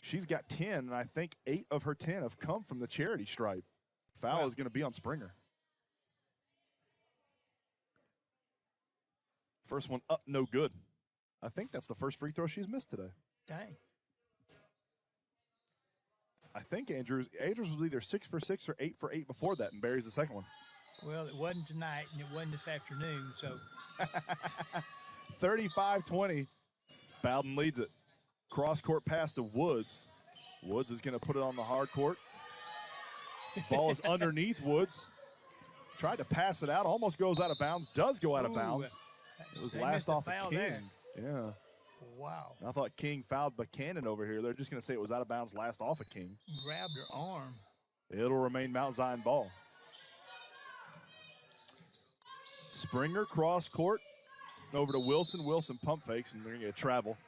She's got 10, and I think 8 of her 10 have come from the charity stripe. Foul is going to be on Springer. First one up, no good. I think that's the first free throw she's missed today. Dang. I think Andrews was either 6 for 6 or 8 for 8 before that, and buries the second one. Well, it wasn't tonight, and it wasn't this afternoon, so. 35-20. Bowdon leads it. Cross-court pass to Woods. Woods is going to put it on the hard court. Ball is underneath Woods. Tried to pass it out, almost goes out of bounds, does go out of bounds. It was last off of King. There. Yeah. Wow. I thought King fouled Buchanan over here. They're just going to say it was out of bounds last off of King. Grabbed her arm. It'll remain Mount Zion ball. Springer cross court over to Wilson. Wilson pump fakes, and they're going to get a travel.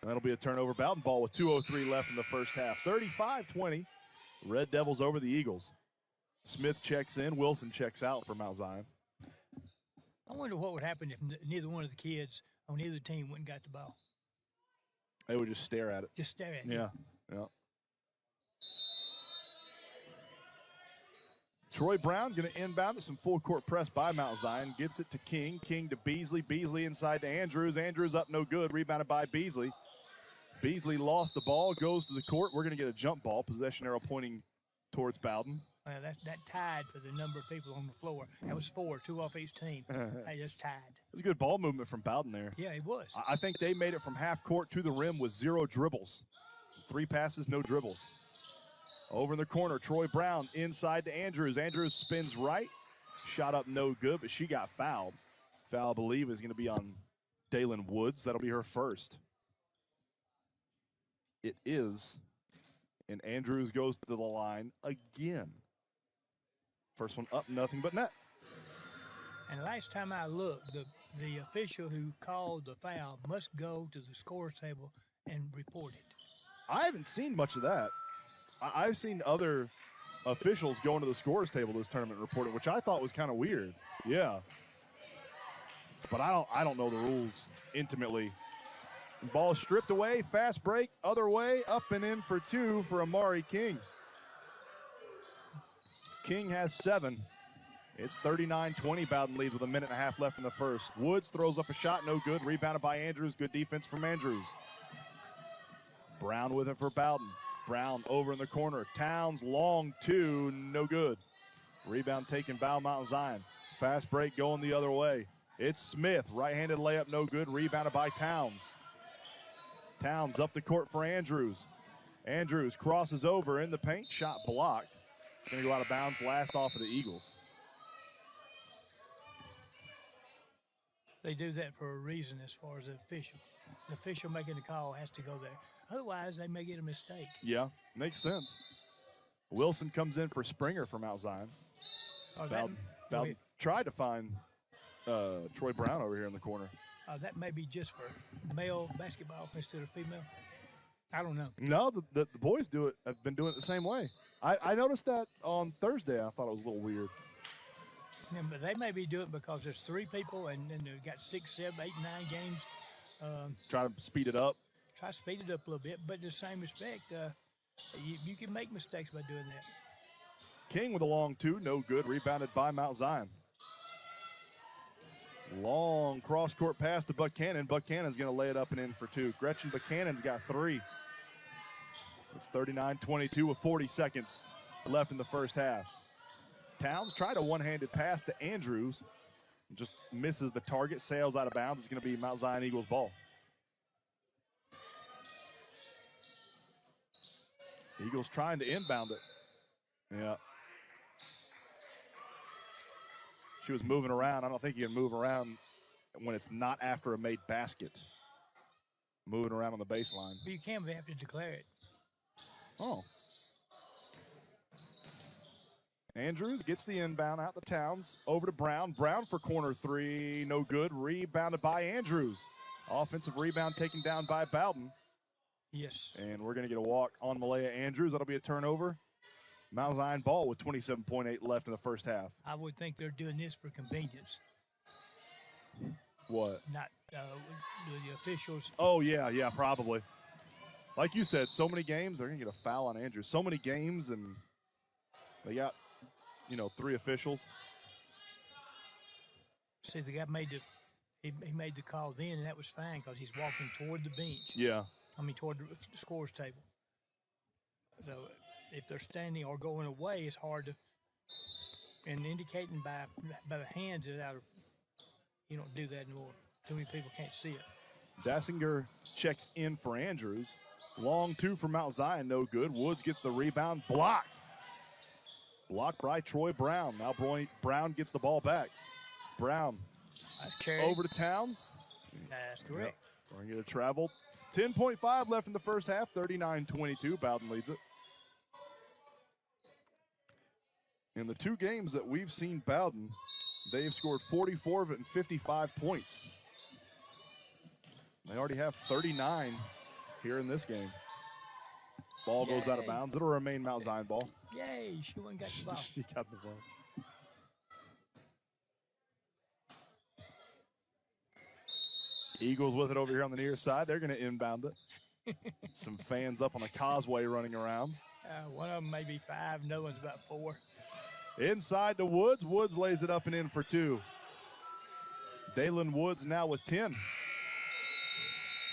And that'll be a turnover. Bowdon ball with 2:03 left in the first half. 35-20. Red Devils over the Eagles. Smith checks in. Wilson checks out for Mount Zion. I wonder what would happen if neither one of the kids on either team went and got the ball. They would just stare at it. Just stare at it. Yeah. Troy Brown going to inbound it. Some full court press by Mount Zion. Gets it to King. King to Beasley. Beasley inside to Andrews. Andrews up no good. Rebounded by Beasley. Beasley lost the ball. Goes to the court. We're going to get a jump ball. Possession arrow pointing towards Bowdon. Well, that tied for the number of people on the floor. That was 4, 2 off each team. They just tied. It was a good ball movement from Bowdon there. Yeah, it was. I think they made it from half court to the rim with 0 dribbles. 3 passes, no dribbles. Over in the corner, Troy Brown inside to Andrews. Andrews spins right. Shot up no good, but she got fouled. Foul, I believe, is going to be on Dalen Woods. That'll be her first. It is. And Andrews goes to the line again. First one up, nothing but net. And last time I looked, the official who called the foul must go to the scorer's table and report it. I haven't seen much of that. I've seen other officials going to the scorer's table this tournament reporting, which I thought was kind of weird. Yeah. But I don't know the rules intimately. Ball stripped away, fast break, other way, up and in for 2 for Amari King. King has 7. It's 39-20. Bowdon leads with 1.5 minutes left in the first. Woods throws up a shot, no good. Rebounded by Andrews. Good defense from Andrews. Brown with it for Bowdon. Brown over in the corner. Towns long 2, no good. Rebound taken by Mount Zion. Fast break going the other way. It's Smith. Right-handed layup, no good. Rebounded by Towns. Towns up the court for Andrews. Andrews crosses over in the paint. Shot blocked. Going to go out of bounds. Last off of the Eagles. They do that for a reason as far as the official. The official making the call has to go there. Otherwise, they may get a mistake. Yeah, makes sense. Wilson comes in for Springer from Mount Zion. Bowdon tried to find Troy Brown over here in the corner. That may be just for male basketball instead of female. I don't know. No, the boys have been doing it the same way. I noticed that on Thursday. I thought it was a little weird. Yeah, but they may be doing it because there's 3 people and then they've got 6, 7, 8, 9 games. Try to speed it up. Try to speed it up a little bit, but in the same respect, you can make mistakes by doing that. King with a long 2, no good. Rebounded by Mount Zion. Long cross-court pass to Buchanan. Buchanan's going to lay it up and in for 2. Gretchen Buchanan's got 3. It's 39-22 with 40 seconds left in the first half. Towns tried a one-handed pass to Andrews. Just misses the target, sails out of bounds. It's going to be Mount Zion Eagles ball. Eagles trying to inbound it. Yeah. She was moving around. I don't think you can move around when it's not after a made basket. Moving around on the baseline. But you can, but you have to declare it. Oh. Andrews gets the inbound out to Towns. Over to Brown. Brown for corner three. No good. Rebounded by Andrews. Offensive rebound taken down by Bowdon. Yes. And we're going to get a walk on Malaya Andrews. That'll be a turnover. Mount Zion ball with 27.8 left in the first half. I would think they're doing this for convenience. What? Not the officials. Oh, yeah, probably. Like you said, so many games, they're going to get a foul on Andrews. So many games, and they got, 3 officials. See, the guy made he made the call then, and that was fine because he's walking toward the bench. Yeah. Toward the scores table. So if they're standing or going away, it's hard to. And indicating by the hands is out of. You don't do that anymore. Too many people can't see it. Dassinger checks in for Andrews. Long two for Mount Zion, no good. Woods gets the rebound, blocked. Blocked by Troy Brown. Now Brown gets the ball back. Brown Nice carry. over to Towns. That's correct. We're going to get a travel. 10.5 left in the first half, 39-22. Bowdon leads it. In the 2 games that we've seen Bowdon, they've scored 44 of it and 55 points. They already have 39 here in this game. Ball goes out of bounds. It'll remain Mount Zion ball. Yay, she went and got the ball. She got the ball. Eagles with it over here on the near side. They're going to inbound it. Some fans up on the causeway running around. One of them may be 5. No one's about 4. Inside to Woods. Woods lays it up and in for 2. Dalen Woods now with 10.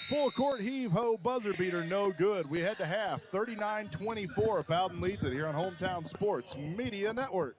Full court heave-ho buzzer beater, no good. We head to half, 39-24. Bowdon leads it here on Hometown Sports Media Network.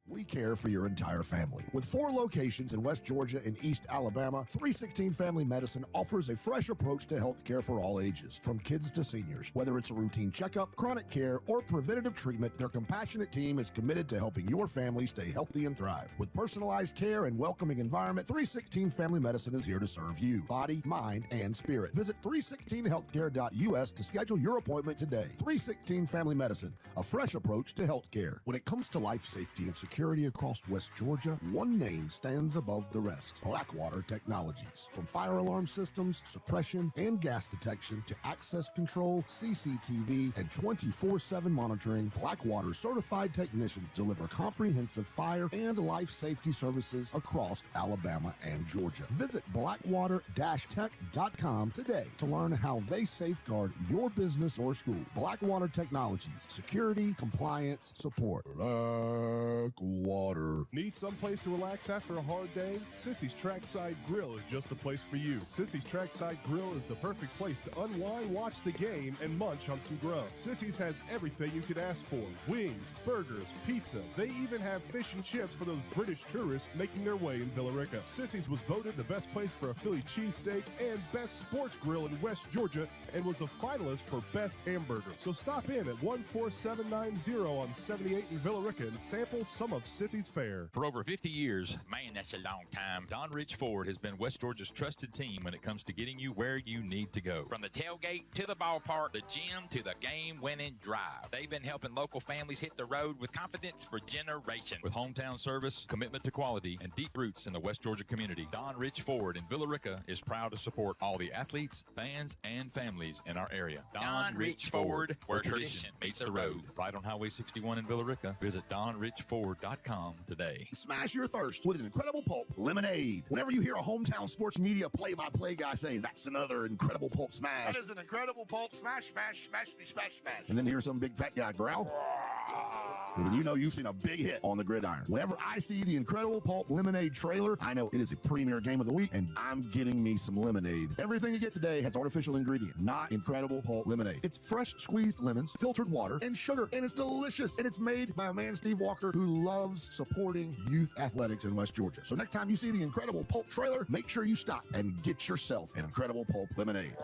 We care for your entire family. With 4 locations in West Georgia and East Alabama, 316 Family Medicine offers a fresh approach to health care for all ages, from kids to seniors. Whether it's a routine checkup, chronic care, or preventative treatment, their compassionate team is committed to helping your family stay healthy and thrive. With personalized care and welcoming environment, 316 Family Medicine is here to serve you, body, mind, and spirit. Visit 316healthcare.us to schedule your appointment today. 316 Family Medicine, a fresh approach to health care. When it comes to life safety and security across West Georgia, one name stands above the rest: Blackwater Technologies. From fire alarm systems, suppression, and gas detection to access control, CCTV, and 24/7 monitoring, Blackwater certified technicians deliver comprehensive fire and life safety services across Alabama and Georgia. Visit blackwater-tech.com today to learn how they safeguard your business or school. Blackwater Technologies, security, compliance, support. Blackwater. Need someplace to relax after a hard day? Sissy's Trackside Grill is just the place for you. Sissy's Trackside Grill is the perfect place to unwind, watch the game, and munch on some grub. Sissy's has everything you could ask for: wings, burgers, pizza. They even have fish and chips for those British tourists making their way in Villa Rica. Sissy's was voted the best place for a Philly cheesesteak and best sports grill in West Georgia, and was a finalist for best hamburger. So stop in at 14790 on 78 in Villa Rica and sample some of Sissy's fare. For over 50 years, man, that's a long time, Don Rich Ford has been West Georgia's trusted team when it comes to getting you where you need to go. From the tailgate to the ballpark, the gym to the game-winning drive, they've been helping local families hit the road with confidence for generations. With hometown service, commitment to quality, and deep roots in the West Georgia community, Don Rich Ford in Villa Rica is proud to support all the athletes, fans, and families in our area. Don Rich Ford, where tradition meets the road. Right on Highway 61 in Villa Rica. Visit DonRichFord.com today. Smash your thirst with an Incredible Pulp lemonade. Whenever you hear a Hometown Sports Media play-by-play guy say, "That's another Incredible Pulp smash," That is an incredible pulp smash, smash, smash, smash, smash. and then hear some big fat guy growl, well, then you know you've seen a big hit on the gridiron. Whenever I see the Incredible Pulp lemonade trailer, I know it is a premier game of the week, and I'm getting me some lemonade. Everything you get today has artificial ingredient, not Incredible Pulp lemonade. It's fresh squeezed lemons, filtered water, and sugar, and it's delicious. And it's made by a man, Steve Walker, who loves supporting youth athletics in West Georgia. So next time you see the Incredible Pulp trailer, make sure you stop and get yourself an Incredible Pulp lemonade.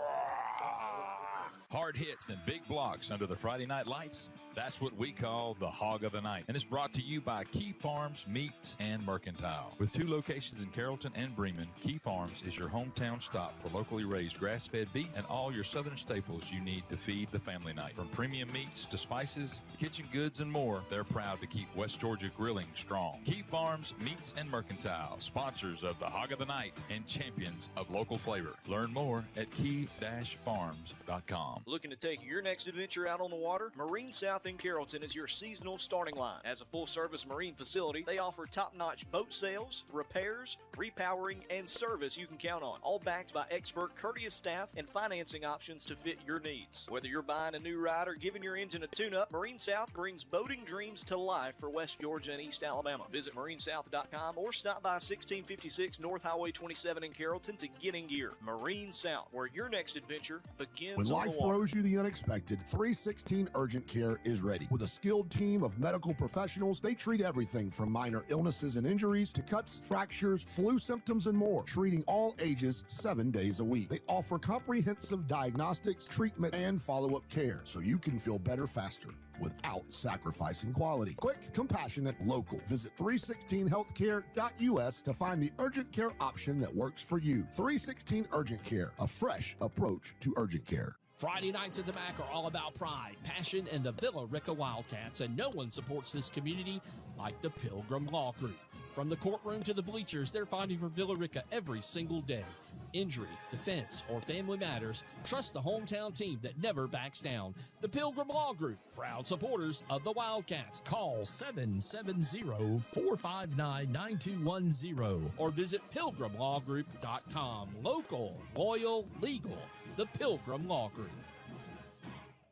Hard hits and big blocks under the Friday night lights. That's what we call the Hog of the Night. And it's brought to you by Key Farms Meat and Mercantile. With 2 locations in Carrollton and Bremen, Key Farms is your hometown stop for locally raised grass-fed beef and all your southern staples you need to feed the family night. From premium meats to spices, kitchen goods, and more, they're proud to keep West Georgia grilling strong. Key Farms Meats and Mercantile, sponsors of the Hog of the Night and champions of local flavor. Learn more at key-farms.com. Looking to take your next adventure out on the water? Marine South in Carrollton is your seasonal starting line. As a full-service marine facility, they offer top-notch boat sales, repairs, repowering, and service you can count on, all backed by expert, courteous staff and financing options to fit your needs. Whether you're buying a new ride or giving your engine a tune-up, Marine South brings boating dreams to life for West Georgia and East Alabama. Visit marinesouth.com or stop by 1656 North Highway 27 in Carrollton to get in gear. Marine South, where your next adventure begins When on life the water. throws you the unexpected, 316 Urgent Care is ready. With a skilled team of medical professionals, they treat everything from minor illnesses and injuries to cuts, fractures, flu symptoms, and more, treating all ages 7 days a week. They offer comprehensive diagnostics, treatment, and follow-up care so you can feel better faster without sacrificing quality. Quick, compassionate, local. Visit 316healthcare.us to find the urgent care option that works for you. 316 Urgent Care, a fresh approach to urgent care. Friday nights at the MAC are all about pride, passion, and the Villa Rica Wildcats, and no one supports this community like the Pilgrim Law Group. From the courtroom to the bleachers, they're fighting for Villa Rica every single day. Injury, defense, or family matters, trust the hometown team that never backs down. The Pilgrim Law Group, proud supporters of the Wildcats. Call 770-459-9210 or visit pilgrimlawgroup.com. Local, loyal, legal. The Pilgrim Law Group.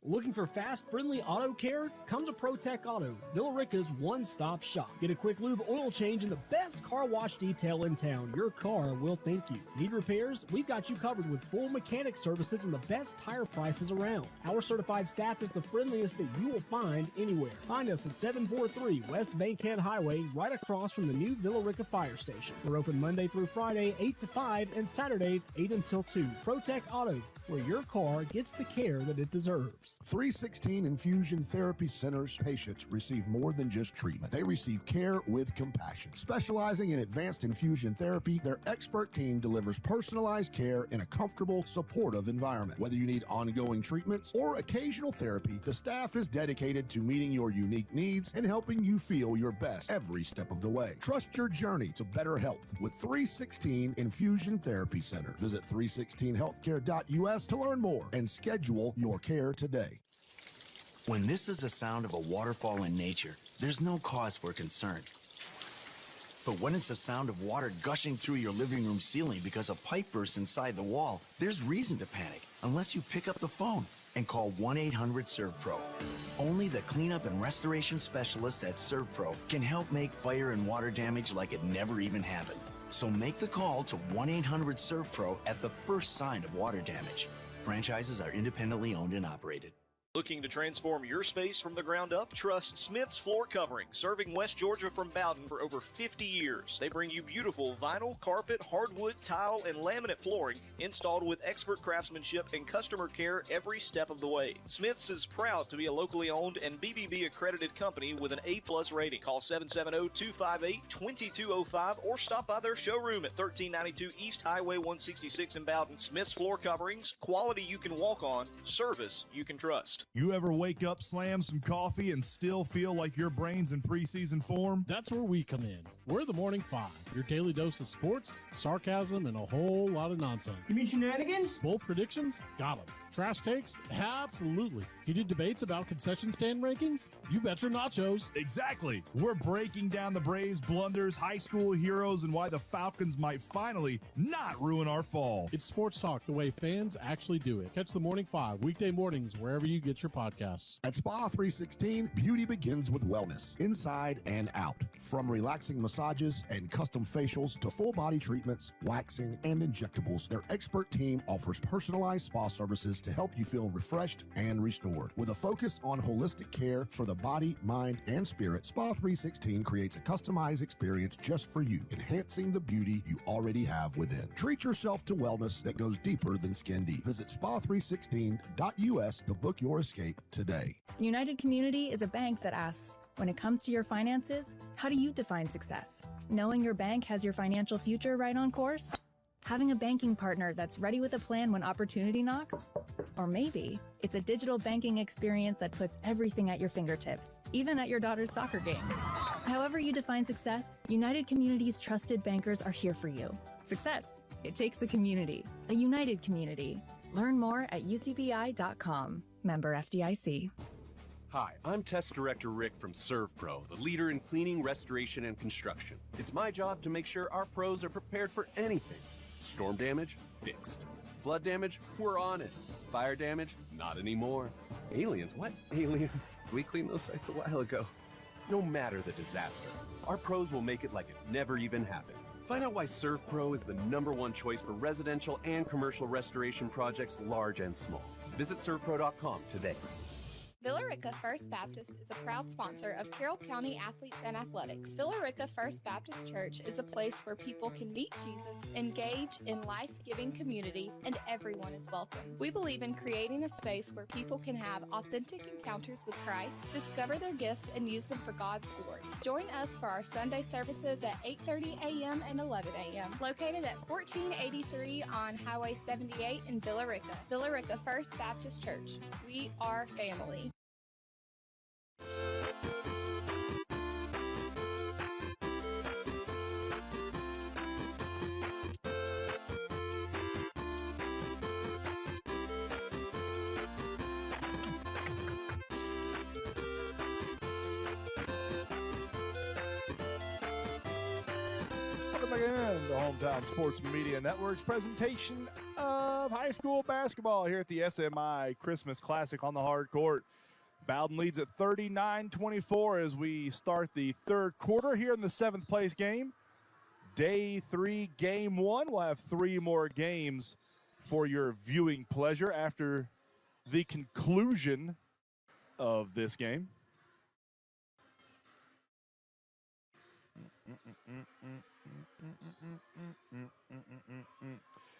Looking for fast, friendly auto care? Come to ProTech Auto, Villa Rica's one-stop shop. Get a quick lube oil change and the best car wash detail in town. Your car will thank you. Need repairs? We've got you covered with full mechanic services and the best tire prices around. Our certified staff is the friendliest that you will find anywhere. Find us at 743 West Bankhead Highway, right across from the new Villa Rica Fire Station. We're open Monday through Friday, 8 to 5, and Saturdays, 8 until 2. ProTech Auto, where your car gets the care that it deserves. 316 Infusion Therapy Center's patients receive more than just treatment. They receive care with compassion. Specializing in advanced infusion therapy, their expert team delivers personalized care in a comfortable, supportive environment. Whether you need ongoing treatments or occasional therapy, the staff is dedicated to meeting your unique needs and helping you feel your best every step of the way. Trust your journey to better health with 316 Infusion Therapy Center. Visit 316healthcare.us to learn more and schedule your care today. When this is the sound of a waterfall in nature, there's no cause for concern. But when it's the sound of water gushing through your living room ceiling because a pipe bursts inside the wall, there's reason to panic unless you pick up the phone and call 1-800-SERVPRO. Only the cleanup and restoration specialists at ServPro can help make fire and water damage like it never even happened. So make the call to 1-800-SERVPRO at the first sign of water damage. Franchises are independently owned and operated. Looking to transform your space from the ground up? Trust Smith's Floor Covering, serving West Georgia from Bowdon for over 50 years. They bring you beautiful vinyl, carpet, hardwood, tile, and laminate flooring installed with expert craftsmanship and customer care every step of the way. Smith's is proud to be a locally owned and BBB accredited company with an A+ rating. Call 770-258-2205 or stop by their showroom at 1392 East Highway 166 in Bowdon. Smith's Floor Coverings, quality you can walk on, service you can trust. You ever wake up, slam some coffee, and still feel like your brain's in preseason form? That's where we come in. We're the Morning Five, your daily dose of sports, sarcasm, and a whole lot of nonsense. You mean shenanigans? Bold predictions? Got 'em. Trash takes? Absolutely. Heated debates about concession stand rankings? You bet your nachos. Exactly. We're breaking down the Braves' blunders, high school heroes, and why the Falcons might finally not ruin our fall. It's sports talk the way fans actually do it. Catch the Morning Five weekday mornings wherever you get your podcasts. At Spa 316, beauty begins with wellness, inside and out. From relaxing massages and custom facials to full body treatments, waxing, and injectables, their expert team offers personalized spa services to help you feel refreshed and restored. With a focus on holistic care for the body, mind, and spirit, Spa 316 creates a customized experience just for you, enhancing the beauty you already have within. Treat yourself to wellness that goes deeper than skin deep. Visit spa316.us to book your escape today. United Community is a bank that asks, when it comes to your finances, how do you define success? Knowing your bank has your financial future right on course? Having a banking partner that's ready with a plan when opportunity knocks? Or maybe it's a digital banking experience that puts everything at your fingertips, even at your daughter's soccer game. However you define success, United Community's trusted bankers are here for you. Success, it takes a community, a united community. Learn more at ucbi.com. Member FDIC. Hi, I'm Test Director Rick from ServPro, the leader in cleaning, restoration, and construction. It's my job to make sure our pros are prepared for anything. Storm damage? Fixed. Flood damage? We're on it. Fire damage? Not anymore. Aliens? What aliens? We cleaned those sites a while ago. No matter the disaster, our pros will make it like it never even happened. Find out why ServPro is the #1 choice for residential and commercial restoration projects large and small. Visit servpro.com today. Villa Rica First Baptist is a proud sponsor of Carroll County Athletes and Athletics. Villa Rica First Baptist Church is a place where people can meet Jesus, engage in life-giving community, and everyone is welcome. We believe in creating a space where people can have authentic encounters with Christ, discover their gifts, and use them for God's glory. Join us for our Sunday services at 8:30 a.m. and 11 a.m. located at 1483 on Highway 78 in Villa Rica. Villa Rica First Baptist Church. We are family. Welcome back in the Hometown Sports Media Network's presentation of high school basketball here at the SMI Christmas Classic on the hard court. Bowdon leads at 39-24 as we start the third quarter here in the 7th place game. Day 3, game 1. We'll have 3 more games for your viewing pleasure after the conclusion of this game.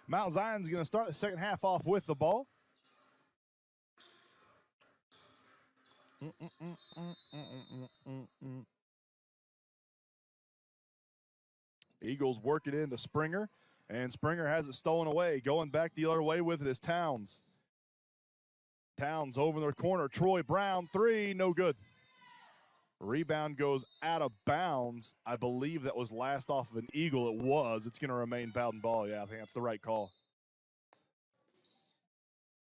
Mount Zion's going to start the second half off with the ball. Eagles work it into Springer, and Springer has it stolen away. Going back the other way with it is Towns. Towns over in their corner. Troy Brown, 3, no good. Rebound goes out of bounds. I believe that was last off of an Eagle. It was. It's going to remain Bowdon ball. Yeah, I think that's the right call.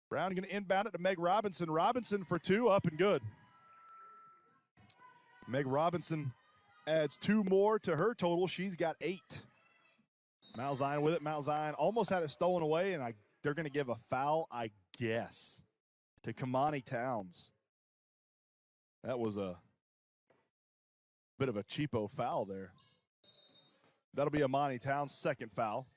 Brown going to inbound it to Meg Robinson. Robinson for 2, up and good. Meg Robinson adds 2 more to her total. She's got 8. Mount Zion with it. Mount Zion almost had it stolen away, and they're going to give a foul, I guess, to Kamani Towns. That was a bit of a cheapo foul there. That'll be Amani Towns' second foul.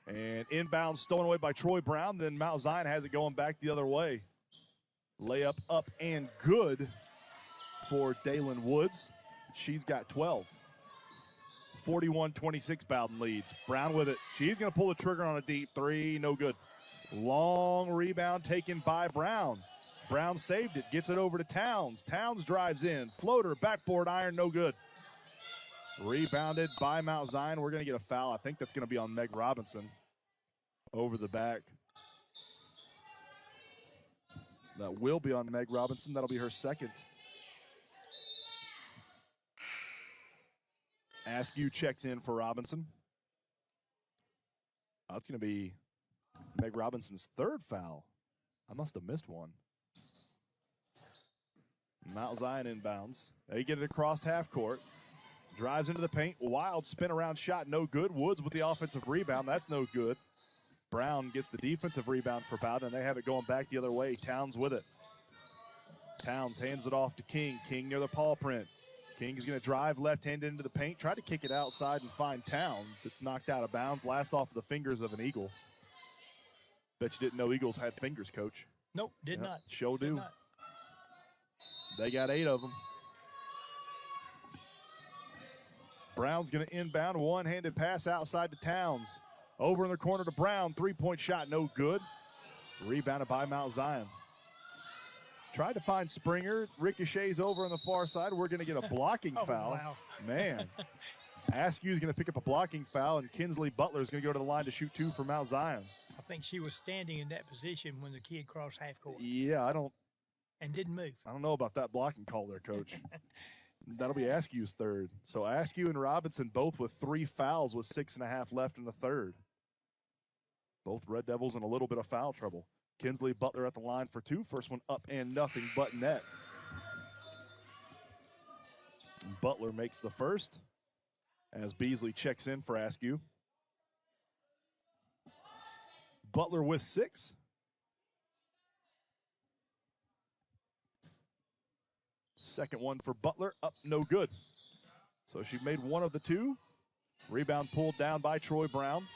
And inbound stolen away by Troy Brown. Then Mount Zion has it going back the other way. Layup up and good for Dalen Woods. She's got 12. 41-26 Bowdon leads. Brown with it. She's going to pull the trigger on a deep 3. No good. Long rebound taken by Brown. Brown saved it. Gets it over to Towns. Towns drives in. Floater, backboard iron, no good. Rebounded by Mount Zion. We're going to get a foul. I think that's going to be on Meg Robinson. Over the back. That will be on Meg Robinson. That'll be her second. Askew checks in for Robinson. That's going to be Meg Robinson's third foul. I must have missed one. Mount Zion inbounds. They get it across half court. Drives into the paint. Wild spin around shot, no good. Woods with the offensive rebound. That's no good. Brown gets the defensive rebound for Bowdon, and they have it going back the other way. Towns with it. Towns hands it off to King. King near the paw print. King's going to drive left-handed into the paint, try to kick it outside and find Towns. It's knocked out of bounds, last off of the fingers of an Eagle. Bet you didn't know Eagles had fingers, Coach. Nope, did not. Sure Did do. not. They got 8 of them. Brown's going to inbound. One-handed pass outside to Towns. Over in the corner to Brown. Three-point shot, no good. Rebounded by Mount Zion. Tried to find Springer. Ricochets over on the far side. We're going to get a blocking foul. Wow. Man. Askew's going to pick up a blocking foul, and Kinsley Butler is going to go to the line to shoot 2 for Mount Zion. I think she was standing in that position when the kid crossed half court. Yeah, And didn't move. I don't know about that blocking call there, Coach. That'll be Askew's third. So Askew and Robinson both with 3 fouls with 6.5 left in the third. Both Red Devils in a little bit of foul trouble. Kinsley Butler at the line for 2. First one up and nothing but net. Butler makes the first as Beasley checks in for Askew. Butler with 6. Second one for Butler, up no good. So she made one of the 2. Rebound pulled down by Troy Brown.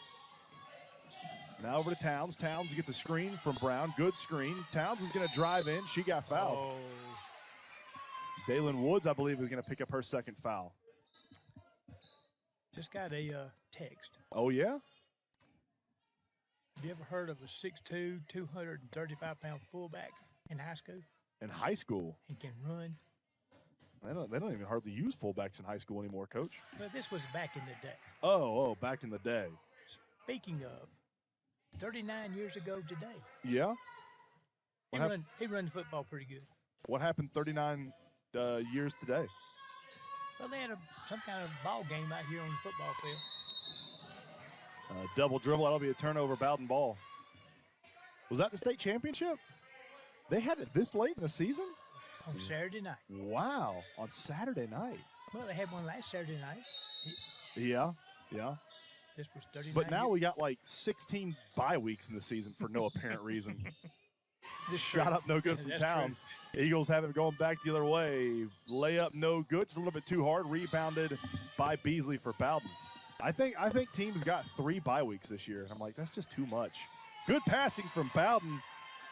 Now over to Towns. Towns gets a screen from Brown. Good screen. Towns is going to drive in. She got fouled. Oh. Dalen Woods, I believe, is going to pick up her second foul. Just got a text. Oh, yeah? Have you ever heard of a 6'2", 235-pound fullback in high school? In high school? He can run. They don't even hardly use fullbacks in high school anymore, Coach. But this was back in the day. Oh, back in the day. Speaking of, 39 years ago today. Yeah? He run the football pretty good. What happened 39 years today? Well, they had some kind of ball game out here on the football field. Double dribble. That'll be a turnover, Bowdon ball. Was that the state championship? They had it this late in the season? On Saturday night. Wow, on Saturday night. Well, they had one last Saturday night. Yeah. This was 39. But now we got like 16 bye weeks in the season for no apparent reason. Shot up no good from Towns. True. Eagles have it going back the other way. Layup no good, just a little bit too hard. Rebounded by Beasley for Bowdon. I think teams got 3 bye weeks this year, and I'm like, that's just too much. Good passing from Bowdon.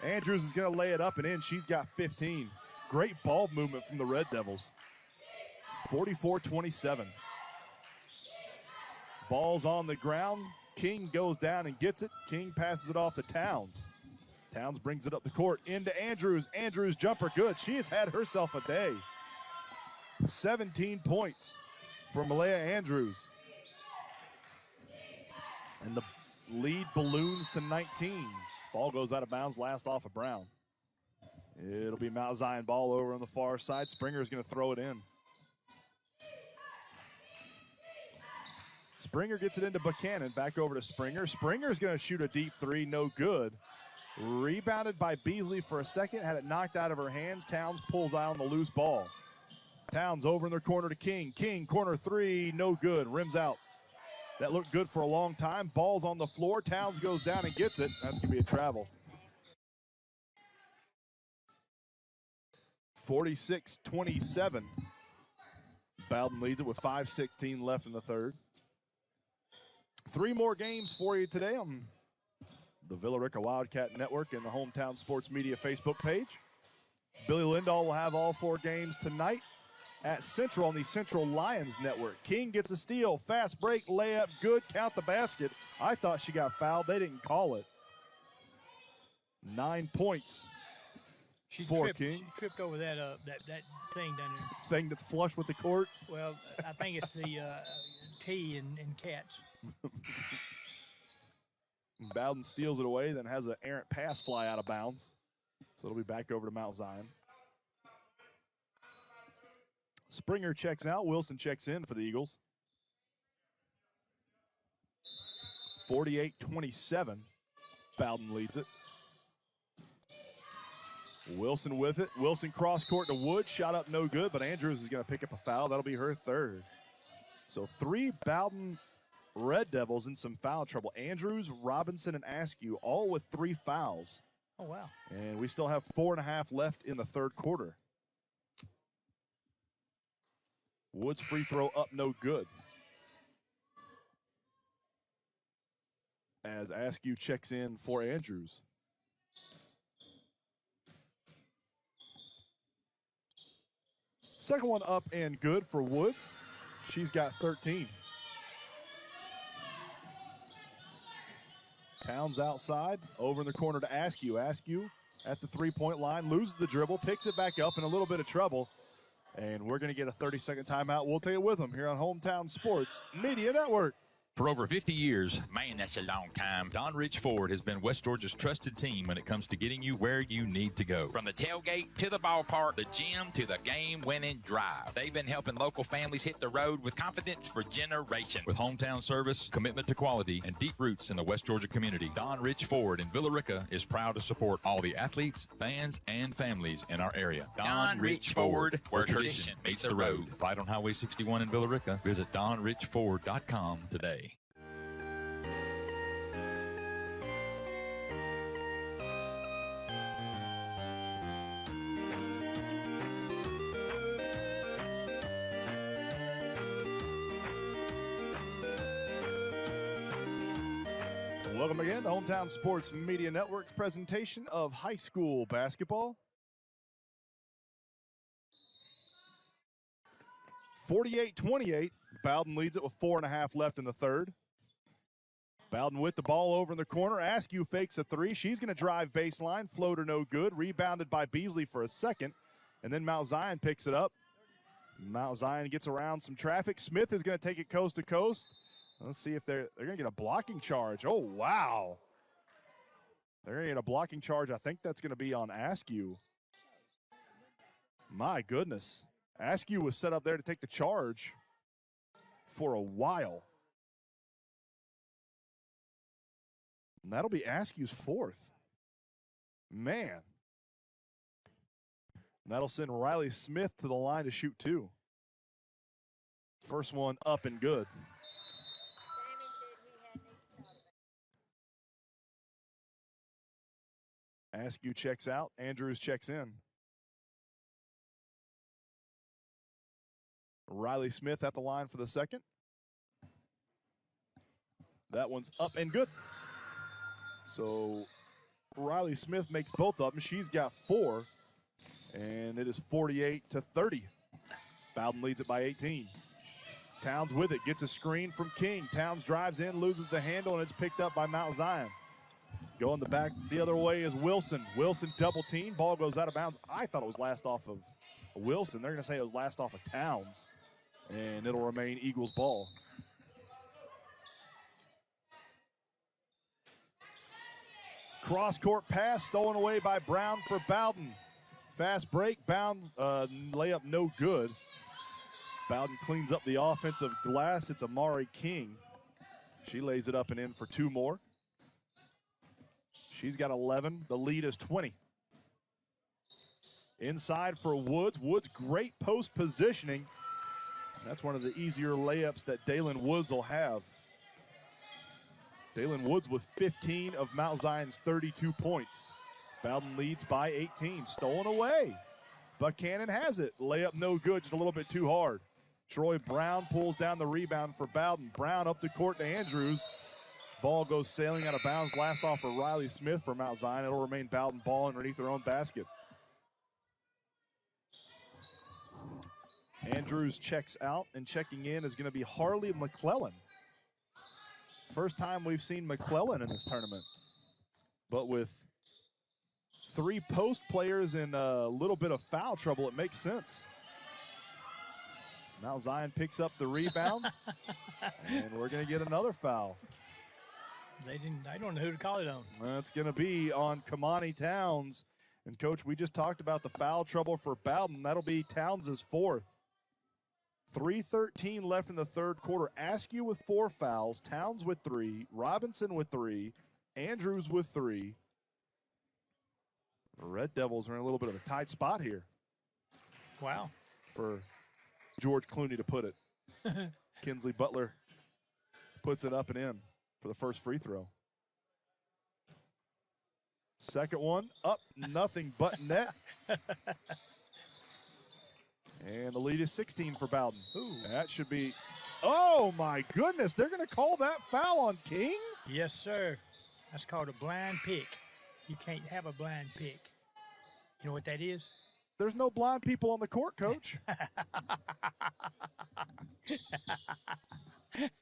Andrews is going to lay it up and in. She's got 15. Great ball movement from the Red Devils. 44-27. Ball's on the ground. King goes down and gets it. King passes it off to Towns. Towns brings it up the court into Andrews. Andrews jumper good. She has had herself a day. 17 points for Malaya Andrews. And the lead balloons to 19. Ball goes out of bounds, last off of Brown. It'll be Mount Zion ball over on the far side. Springer's going to throw it in. Springer gets it into Buchanan. Back over to Springer. Springer's going to shoot a deep 3. No good. Rebounded by Beasley for a second. Had it knocked out of her hands. Towns pulls out on the loose ball. Towns over in their corner to King. King, corner 3. No good. Rims out. That looked good for a long time. Ball's on the floor. Towns goes down and gets it. That's going to be a travel. 46-27. Bowdon leads it with 5:16 left in the third. 3 more games for you today on the Villa Rica Wildcat Network and the Hometown Sports Media Facebook page. Billy Lindahl will have all 4 games tonight at Central on the Central Lions Network. King gets a steal, fast break, layup, good, count the basket. I thought she got fouled. They didn't call it. 9 points for King. She tripped over that thing down there. Thing that's flush with the court. Well, I think it's the T in cats. Bowdon steals it away, then has an errant pass fly out of bounds. So it'll be back over to Mount Zion. Springer checks out. Wilson checks in for the Eagles. 48-27. Bowdon leads it. Wilson with it. Wilson cross court to Wood. Shot up no good, but Andrews is going to pick up a foul. That'll be her third. So 3 Bowdon Red Devils in some foul trouble. Andrews, Robinson, and Askew all with 3 fouls. Oh, wow. And we still have 4.5 left in the third quarter. Woods free throw up no good. As as Askew checks in for Andrews. Second one up and good for Woods. She's got 13. Towns outside, over in the corner to Askew. Askew at the three-point line, loses the dribble, picks it back up in a little bit of trouble. And we're going to get a 30-second timeout. We'll take it with them here on Hometown Sports Media Network. For over 50 years, man, that's a long time, Don Rich Ford has been West Georgia's trusted team when it comes to getting you where you need to go. From the tailgate to the ballpark, the gym to the game-winning drive. They've been helping local families hit the road with confidence for generations. With hometown service, commitment to quality, and deep roots in the West Georgia community, Don Rich Ford in Villa Rica is proud to support all the athletes, fans, and families in our area. Don Rich Ford, where tradition meets the road. Right on Highway 61 in Villa Rica. Visit DonRichFord.com today. Welcome again to Hometown Sports Media Network's presentation of high school basketball. 48-28. Bowdon leads it with 4.5 left in the third. Bowdon with the ball over in the corner. Askew fakes a three. She's going to drive baseline. Floater no good. Rebounded by Beasley for a second. And then Mount Zion picks it up. Mount Zion gets around some traffic. Smith is going to take it coast to coast. Let's see if they're going to get a blocking charge. Oh, wow. They're going to get a blocking charge. I think that's going to be on Askew. My goodness. Askew was set up there to take the charge for a while. And that'll be Askew's fourth. Man. And that'll send Riley Smith to the line to shoot two. First one up and good. Askew checks out. Andrews checks in. Riley Smith at the line for the second. That one's up and good. So Riley Smith makes both of them. She's got 4. And it is 48-30. Bowdon leads it by 18. Towns with it. Gets a screen from King. Towns drives in, loses the handle, and it's picked up by Mount Zion. Going the back the other way is Wilson. Wilson double team. Ball goes out of bounds. I thought it was last off of Wilson. They're going to say it was last off of Towns. And it'll remain Eagles ball. Cross-court pass stolen away by Brown for Bowdon. Fast break. Bound layup no good. Bowdon cleans up the offensive glass. It's Amari King. She lays it up and in for 2 more. She's got 11. The lead is 20. Inside for Woods. Woods, great post positioning. That's one of the easier layups that Dalen Woods will have. Dalen Woods with 15 of Mount Zion's 32 points. Bowdon leads by 18. Stolen away. Buchanan has it. Layup no good, just a little bit too hard. Troy Brown pulls down the rebound for Bowdon. Brown up the court to Andrews. Ball goes sailing out of bounds. Last off for Riley Smith for Mount Zion. It'll remain Bowdon ball underneath their own basket. Andrews checks out, and checking in is going to be Harley McClellan. First time we've seen McClellan in this tournament. But with 3 post players and a little bit of foul trouble, it makes sense. Mount Zion picks up the rebound, and we're going to get another foul. I don't know who to call it on. It's going to be on Kamani Towns. And, Coach, we just talked about the foul trouble for Bowdon. That'll be Towns' 4th. 3:13 left in the third quarter. Askew with 4 fouls. Towns with 3. Robinson with 3. Andrews with 3. The Red Devils are in a little bit of a tight spot here. Wow. For George Clooney to put it. Kinsley Butler puts it up and in for the first free throw. Second one, up, nothing but net. And the lead is 16 for Bowdon. Ooh. That should be, oh my goodness, they're going to call that foul on King? Yes, sir. That's called a blind pick. You can't have a blind pick. You know what that is? There's no blind people on the court, Coach.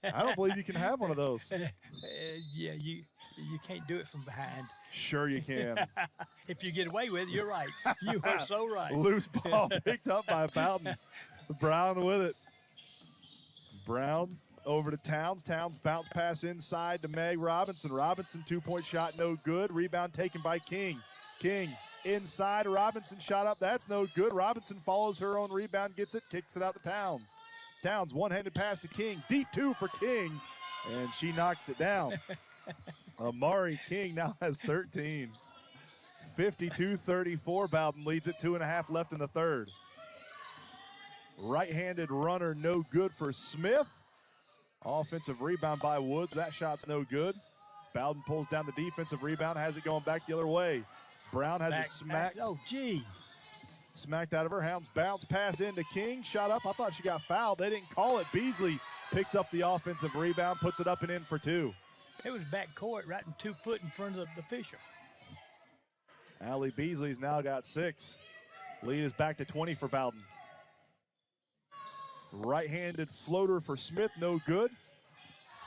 I don't believe you can have one of those. Yeah, you can't do it from behind. Sure you can. If you get away with it, you're right. You are so right. Loose ball picked up by Bowdon. Brown with it. Brown over to Towns. Towns bounce pass inside to Meg Robinson. Robinson, two-point shot, no good. Rebound taken by King. King inside. Robinson shot up. That's no good. Robinson follows her own rebound, gets it, kicks it out to Towns. Towns, one-handed pass to King. Deep two for King, and she knocks it down. Amari King now has 13. 52-34. Bowdon leads it, 2.5 left in the third. Right-handed runner, no good for Smith. Offensive rebound by Woods. That shot's no good. Bowdon pulls down the defensive rebound, has it going back the other way. Brown has it smacked. Oh, gee. Smacked out of her hands. Bounce pass into King. Shot up. I thought she got fouled. They didn't call it. Beasley picks up the offensive rebound, puts it up and in for two. It was back court, right in 2 foot in front of the official. Allie Beasley's now got 6. Lead is back to 20 for Bowdon. Right-handed floater for Smith, no good.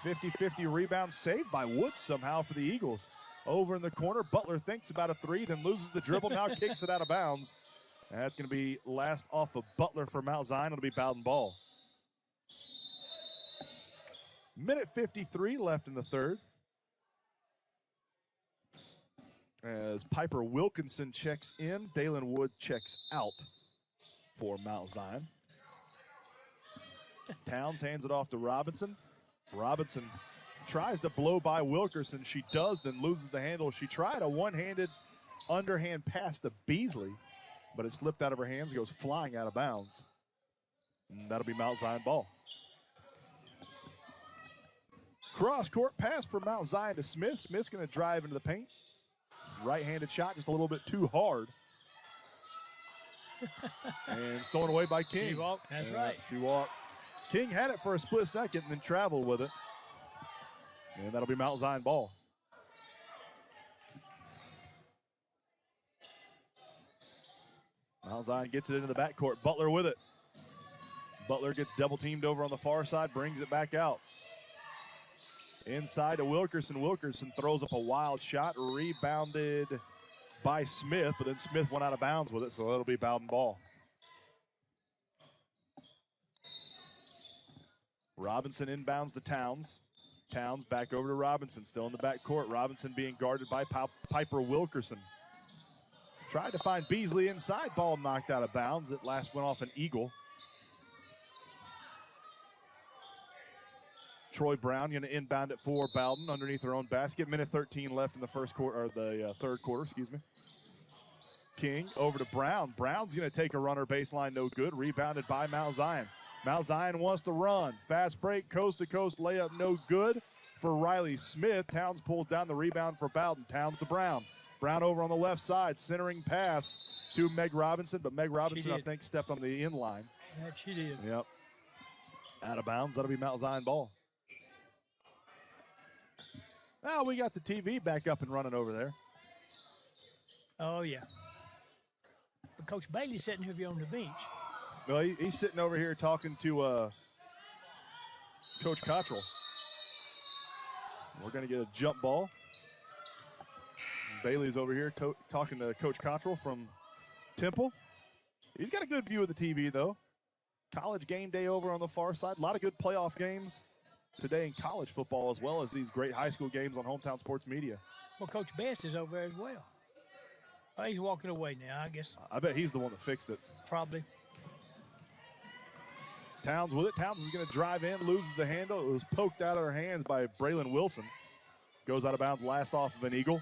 50-50 rebound saved by Woods somehow for the Eagles. Over in the corner, Butler thinks about a three, then loses the dribble, now kicks it out of bounds. And that's going to be last off of Butler for Mount Zion. It'll be Bowdon ball. Minute 53 left in the third. As Piper Wilkinson checks in, Dalen Wood checks out for Mount Zion. Towns hands it off to Robinson. Robinson tries to blow by Wilkerson. She does, then loses the handle. She tried a one-handed underhand pass to Beasley, but it slipped out of her hands, goes flying out of bounds. And that'll be Mount Zion ball. Cross-court pass from Mount Zion to Smith. Smith's going to drive into the paint. Right-handed shot, just a little bit too hard. And stolen away by King. She walked, that's right. She walked. King had it for a split second and then traveled with it. And that'll be Mount Zion ball. Mount Zion gets it into the backcourt. Butler with it. Butler gets double teamed over on the far side, brings it back out. Inside to Wilkerson. Wilkerson throws up a wild shot, rebounded by Smith, but then Smith went out of bounds with it, so it'll be Bowdon ball. Robinson inbounds to Towns. Towns back over to Robinson, still in the backcourt. Robinson being guarded by Piper Wilkerson. Tried to find Beasley inside, ball knocked out of bounds. It last went off an eagle. Troy Brown going to inbound it for Bowdon underneath her own basket. Minute 13 left in the first quarter, or the third quarter, excuse me. King over to Brown. Brown's going to take a runner baseline, no good. Rebounded by Mount Zion. Mount Zion wants to run. Fast break, coast-to-coast layup, no good for Riley Smith. Towns pulls down the rebound for Bowdon. Towns to Brown. Brown over on the left side, centering pass to Meg Robinson, but Meg Robinson, I think, stepped on the in-line. Yeah, she did. Yep. Out of bounds. That'll be Mount Zion ball. Now we got the TV back up and running over there. Oh, yeah. But Coach Bailey's sitting here on the bench. Well, he's sitting over here talking to Coach Cottrell. We're going to get a jump ball. Bailey's over here talking to Coach Cottrell from Temple. He's got a good view of the TV, though. College game day over on the far side. A lot of good playoff games today in college football, as well as these great high school games on Hometown Sports Media. Well, Coach Best is over there as well. Oh, he's walking away now, I guess. I bet he's the one that fixed it. Probably. Towns with it. Towns is going to drive in, loses the handle. It was poked out of her hands by Braylon Wilson. Goes out of bounds last off of an Eagle.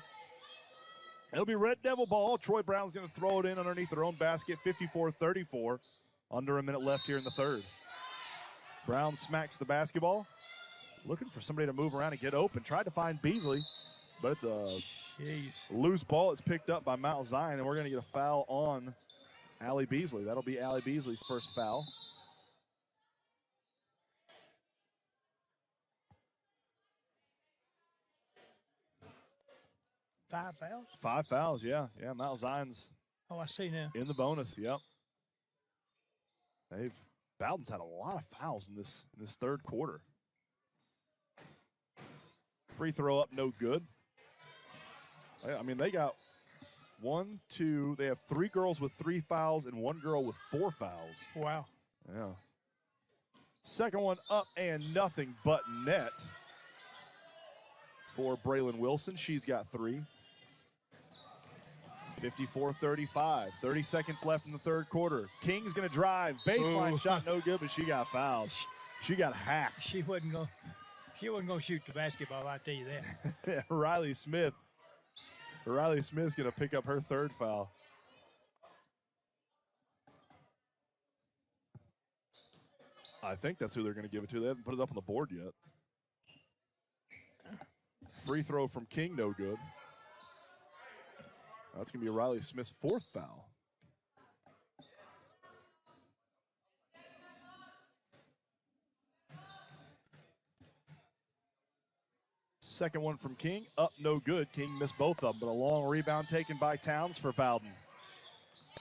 It'll be Red Devil ball. Troy Brown's going to throw it in underneath their own basket, 54-34. Under a minute left here in the third. Brown smacks the basketball. Looking for somebody to move around and get open. Tried to find Beasley, but it's a loose ball. It's picked up by Mount Zion, and we're going to get a foul on Allie Beasley. That'll be Allie Beasley's first foul. 5 fouls? 5 fouls, yeah. Yeah, Mount Zion's Oh, I see now. in the bonus, yep. Bowdon's had a lot of fouls in this third quarter. Free throw up, no good. I mean, they got 1, 2, they have 3 girls with 3 fouls and 1 girl with 4 fouls. Wow. Yeah. Second one up and nothing but net for Braylon Wilson. She's got 3. 54-35. 30 seconds left in the third quarter. King's going to drive. Baseline shot no good, but she got fouled. She got hacked. She wasn't going to shoot the basketball, I tell you that. Riley Smith's going to pick up her third foul. I think that's who they're going to give it to. They haven't put it up on the board yet. Free throw from King, no good. That's going to be Riley Smith's 4th foul. Second one from King, up no good. King missed both of them, but a long rebound taken by Towns for Bowdon.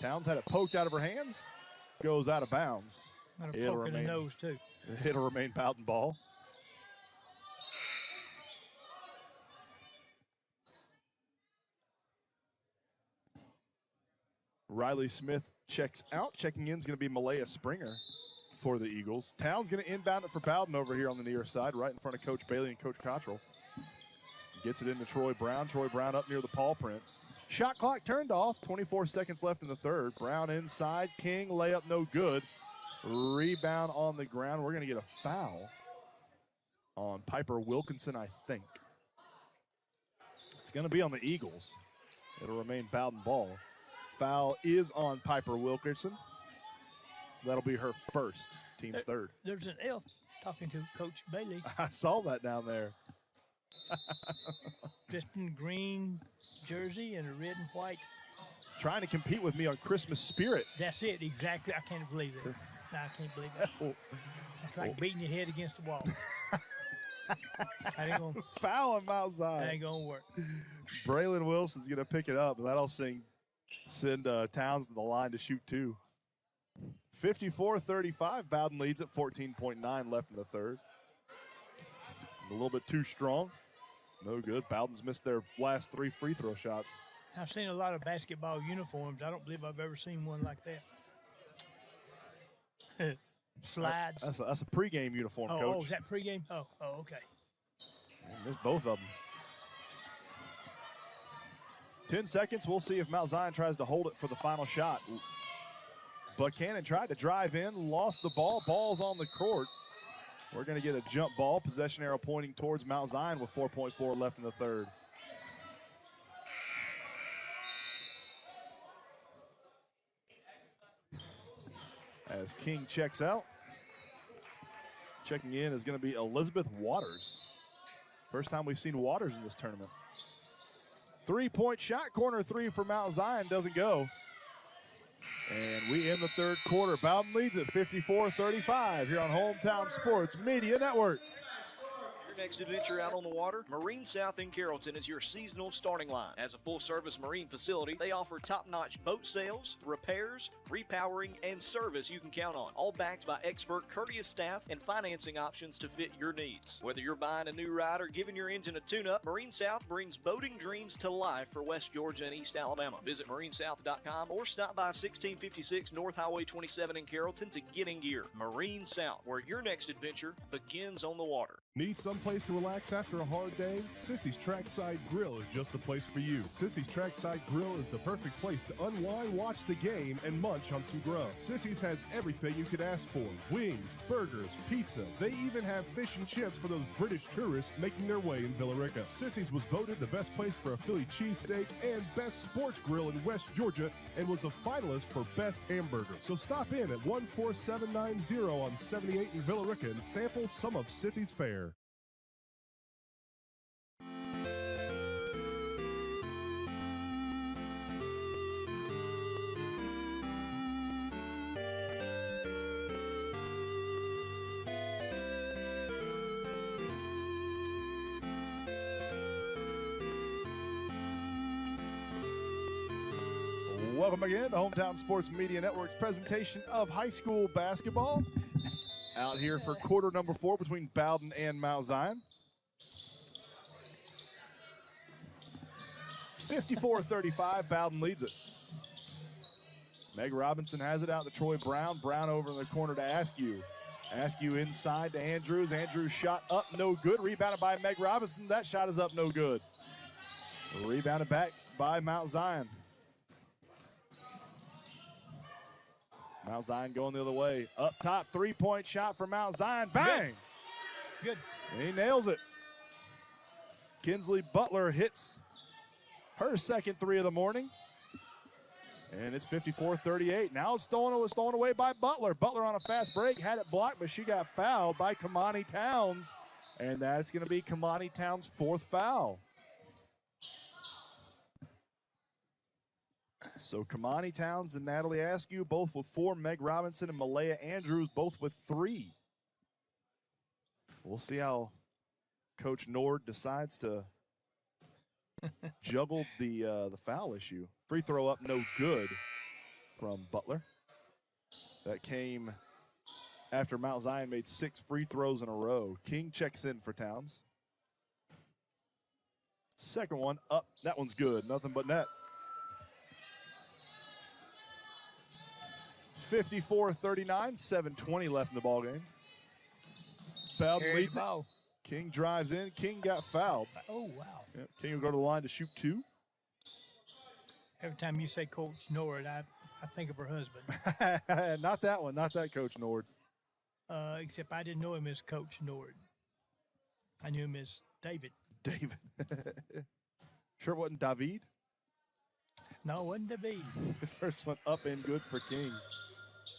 Towns had it poked out of her hands, goes out of bounds. And a poke in the nose, too. It'll remain Bowdon ball. Riley Smith checks out. Checking in is going to be Malaya Springer for the Eagles. Towns going to inbound it for Bowdon over here on the near side, right in front of Coach Bailey and Coach Cottrell. Gets it into Troy Brown. Troy Brown up near the paw print. Shot clock turned off. 24 seconds left in the third. Brown inside. King layup no good. Rebound on the ground. We're going to get a foul on Piper Wilkinson, I think. It's going to be on the Eagles. It'll remain Bowdon ball. Foul is on Piper Wilkinson. That'll be her first, team's third. There's an elf talking to Coach Bailey. I saw that down there. Just in green jersey and a red and white. Trying to compete with me on Christmas spirit. That's it, exactly. I can't believe it. No, I can't believe it. It's like beating your head against the wall. That ain't gonna, foul him outside. That ain't going to work. Braylon Wilson's going to pick it up, and that'll send Towns to the line to shoot 2. 54-35. Bowdon leads at 14.9 left in the third. A little bit too strong. No good. Bowdon's missed their last 3 free throw shots. I've seen a lot of basketball uniforms. I don't believe I've ever seen one like that. Slides. That's a pregame uniform, Coach. Oh, is that pregame? Oh, okay. Missed both of them. 10 seconds. We'll see if Mount Zion tries to hold it for the final shot. Buchanan tried to drive in, lost the ball. Ball's on the court. We're going to get a jump ball. Possession arrow pointing towards Mount Zion with 4.4 left in the third. As King checks out. Checking in is going to be Elizabeth Waters. First time we've seen Waters in this tournament. 3-point shot, corner 3 for Mount Zion, doesn't go. And we end the third quarter. Bowdon leads at 54-35 here on Hometown Sports Media Network. Your next adventure out on the water, Marine South in Carrollton is your seasonal starting line. As a full-service marine facility, they offer top-notch boat sales, repairs, repowering, and service you can count on, all backed by expert, courteous staff and financing options to fit your needs. Whether you're buying a new ride or giving your engine a tune-up, Marine South brings boating dreams to life for West Georgia and East Alabama. Visit marinesouth.com or stop by 1656 North Highway 27 in Carrollton to get in gear. Marine South, where your next adventure begins on the water. Need someplace to relax after a hard day? Sissy's Trackside Grill is just the place for you. Sissy's Trackside Grill is the perfect place to unwind, watch the game, and munch on some grub. Sissy's has everything you could ask for. Wings, burgers, pizza. They even have fish and chips for those British tourists making their way in Villa Rica. Sissy's was voted the best place for a Philly cheesesteak and best sports grill in West Georgia and was a finalist for best hamburger. So stop in at 14790 on 78 in Villa Rica and sample some of Sissy's fare. Welcome again to Hometown Sports Media Network's presentation of high school basketball. Out here for quarter number 4 between Bowdon and Mount Zion. 54-35, Bowdon leads it. Meg Robinson has it out to Troy Brown. Brown over in the corner to Askew. Askew inside to Andrews. Andrews shot up, no good. Rebounded by Meg Robinson. That shot is up, no good. Rebounded back by Mount Zion. Mount Zion going the other way. Up top, three-point shot for Mount Zion. Bang! Good. He nails it. Kinsley Butler hits her second three of the morning. And it's 54-38. Now it's stolen away by Butler. Butler on a fast break, had it blocked, but she got fouled by Kamani Towns. And that's going to be Kamani Towns' 4th foul. So Kamani Towns and Natalie Askew both with 4. Meg Robinson and Malaya Andrews both with 3. We'll see how Coach Nord decides to juggle the foul issue. Free throw up, no good from Butler. That came after Mount Zion made 6 free throws in a row. King checks in for Towns. Second one up, that one's good, nothing but net. 54-39, 7:20 left in the ballgame. Bowdon leads it. King drives in. King got fouled. Oh, wow. Yep. King will go to the line to shoot 2. Every time you say Coach Nord, I think of her husband. Not that one. Not that Coach Nord. Except I didn't know him as Coach Nord. I knew him as David. David. Sure it wasn't David? No, it wasn't David. The first one up and good for King.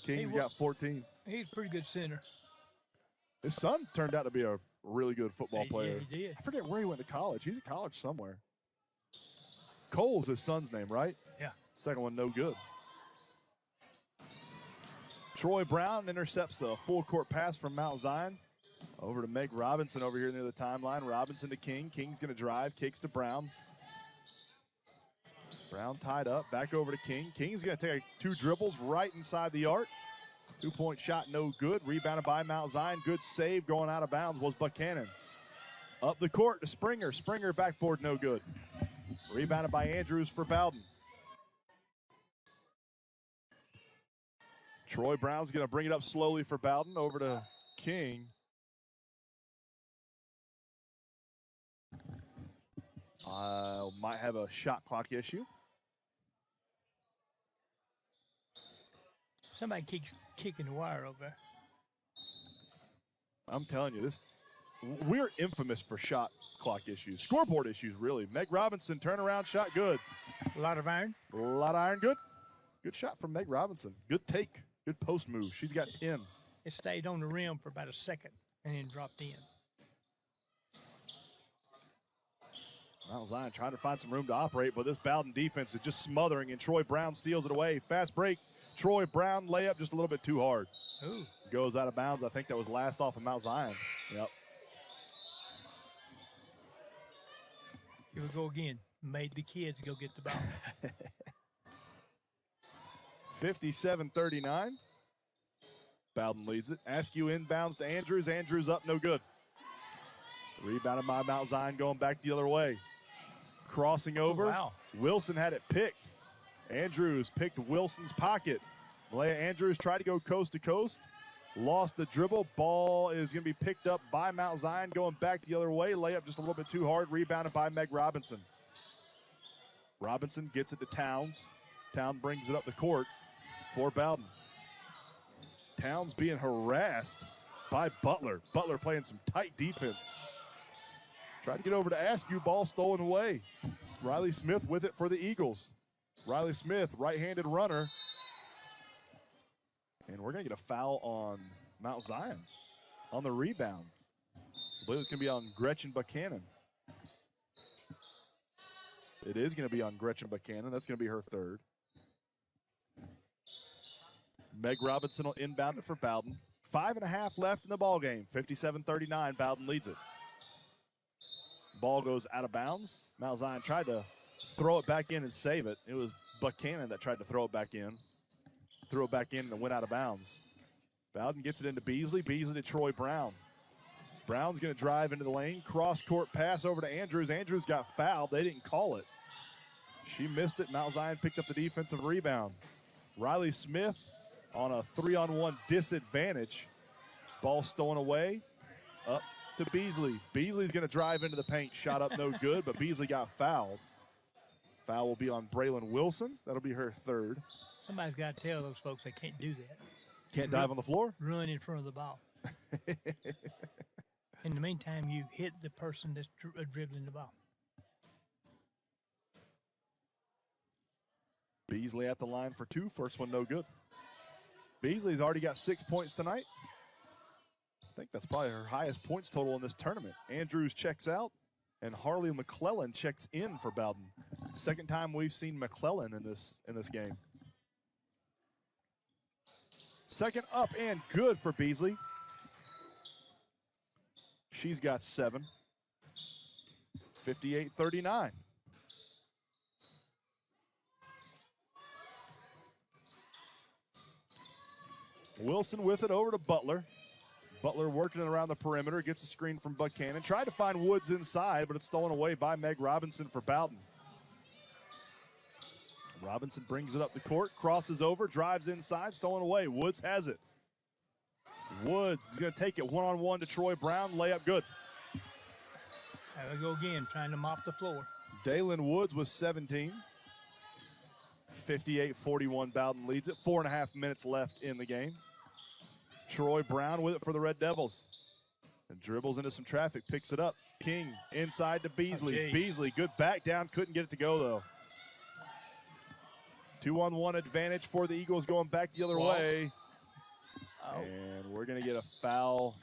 King's got 14. He's a pretty good center. His son turned out to be a really good football player. Yeah, he did. I forget where he went to college. He's at college somewhere. Cole's his son's name, right? Yeah. Second one, no good. Troy Brown intercepts a full court pass from Mount Zion. Over to Meg Robinson over here near the timeline. Robinson to King. King's going to drive. Kicks to Brown. Brown tied up. Back over to King. King's going to take 2 dribbles right inside the arc. 2-point shot, no good. Rebounded by Mount Zion. Good save going out of bounds was Buchanan. Up the court to Springer. Springer backboard, no good. Rebounded by Andrews for Bowdon. Troy Brown's going to bring it up slowly for Bowdon. Over to King. Might have a shot clock issue. Somebody keeps kicking the wire over there. I'm telling you, we're infamous for shot clock issues. Scoreboard issues, really. Meg Robinson, turnaround shot, good. A lot of iron. A lot of iron, good. Good shot from Meg Robinson. Good take. Good post move. She's got 10. It stayed on the rim for about a second and then dropped in. Mount Zion trying to find some room to operate, but this Bowdon defense is just smothering, and Troy Brown steals it away. Fast break. Troy Brown layup just a little bit too hard. Ooh. Goes out of bounds. I think that was last off of Mount Zion. Yep. Here we go again. Made the kids go get the ball. 57-39. Bowdon leads it. Askew inbounds to Andrews. Andrews up, no good. Rebounded by Mount Zion going back the other way. Crossing over. Wow. Wilson had it picked. Andrews picked Wilson's pocket. Malaya Andrews tried to go coast to coast. Lost the dribble. Ball is going to be picked up by Mount Zion going back the other way. Layup just a little bit too hard. Rebounded by Meg Robinson. Robinson gets it to Towns. Towns brings it up the court for Bowdon. Towns being harassed by Butler. Butler playing some tight defense. Tried to get over to Askew. Ball stolen away. Riley Smith with it for the Eagles. Riley Smith, right-handed runner. And we're going to get a foul on Mount Zion on the rebound. I believe it's going to be on Gretchen Buchanan. It is going to be on Gretchen Buchanan. That's going to be her 3rd. Meg Robinson will inbound it for Bowdon. 5.5 left in the ballgame. 57-39. Bowdon leads it. Ball goes out of bounds. Mount Zion tried to throw it back in and save it. It was Buchanan that tried to throw it back in. Threw it back in and went out of bounds. Bowdon gets it into Beasley. Beasley to Troy Brown. Brown's going to drive into the lane. Cross-court pass over to Andrews. Andrews got fouled. They didn't call it. She missed it. Mount Zion picked up the defensive rebound. Riley Smith on a 3-on-1 disadvantage. Ball stolen away. Up to Beasley. Beasley's going to drive into the paint. Shot up no good, but Beasley got fouled. Foul will be on Braylon Wilson. That'll be her third. Somebody's got to tell those folks they can't do that. Can't dive on the floor? Run in front of the ball. In the meantime, you hit the person that's dribbling the ball. Beasley at the line for two. First one no good. Beasley's already got 6 points tonight. I think that's probably her highest points total in this tournament. Andrews checks out, and Harley McClellan checks in for Bowdon. Second time we've seen McClellan in this game. Second up and good for Beasley. She's got 7. 58-39. Wilson with it over to Butler. Butler working it around the perimeter, gets a screen from Buchanan. Tried to find Woods inside, but it's stolen away by Meg Robinson for Bowdon. Robinson brings it up the court, crosses over, drives inside, stolen away. Woods has it. Woods is going to take it one-on-one to Troy Brown. Layup good. There we go again, trying to mop the floor. Dalen Woods was 17. 58-41, Bowdon leads it. 4.5 minutes left in the game. Troy Brown with it for the Red Devils. And dribbles into some traffic, picks it up. King inside to Beasley. Beasley, good back down, couldn't get it to go though. 2-on-1 advantage for the Eagles going back the other way. Oh. And we're going to get a foul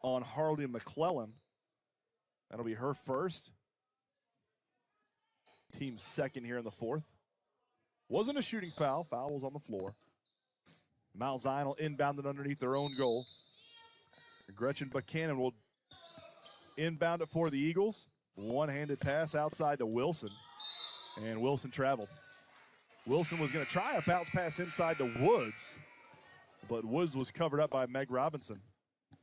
on Harley McClellan. That'll be her first. Team's second here in the fourth. Wasn't a shooting foul. Foul was on the floor. Mount Zion will inbound it underneath their own goal. Gretchen Buchanan will inbound it for the Eagles. One-handed pass outside to Wilson. And Wilson traveled. Wilson was going to try a bounce pass inside to Woods, but Woods was covered up by Meg Robinson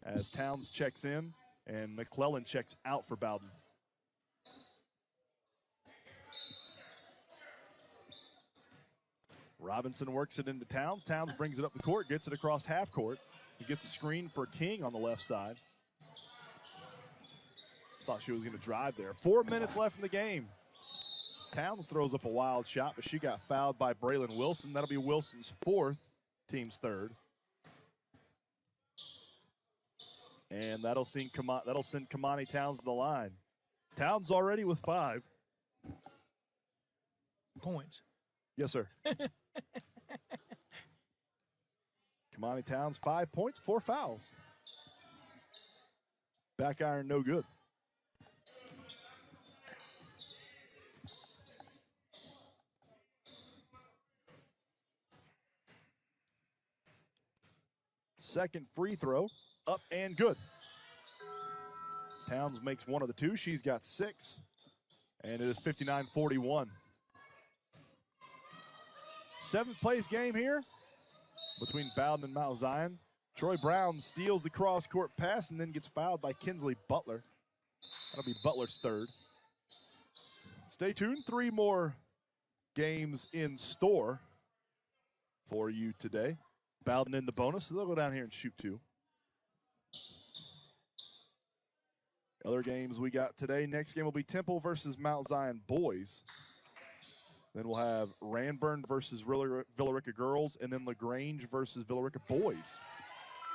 as Towns checks in and McClellan checks out for Bowdon. Robinson works it into Towns. Towns brings it up the court, gets it across half court. He gets a screen for King on the left side. Thought she was going to drive there. 4 minutes left in the game. Towns throws up a wild shot, but she got fouled by Braylon Wilson. That'll be Wilson's fourth, team's third. And that'll send Kamani Towns to the line. Towns already with 5 points. Yes, sir. Kamani Towns, 5 points, 4 fouls. Back iron, no good. Second free throw, up and good. Towns makes one of the two. She's got 6, and it is 59-41. Seventh place game here between Bowdon and Mount Zion. Troy Brown steals the cross-court pass and then gets fouled by Kinsley Butler. That'll be Butler's third. Stay tuned. 3 more games in store for you today. Bowdon in the bonus, so they'll go down here and shoot 2. Other games we got today. Next game will be Temple versus Mount Zion boys. Then we'll have Ranburn versus Villarica girls, and then LaGrange versus Villarica boys.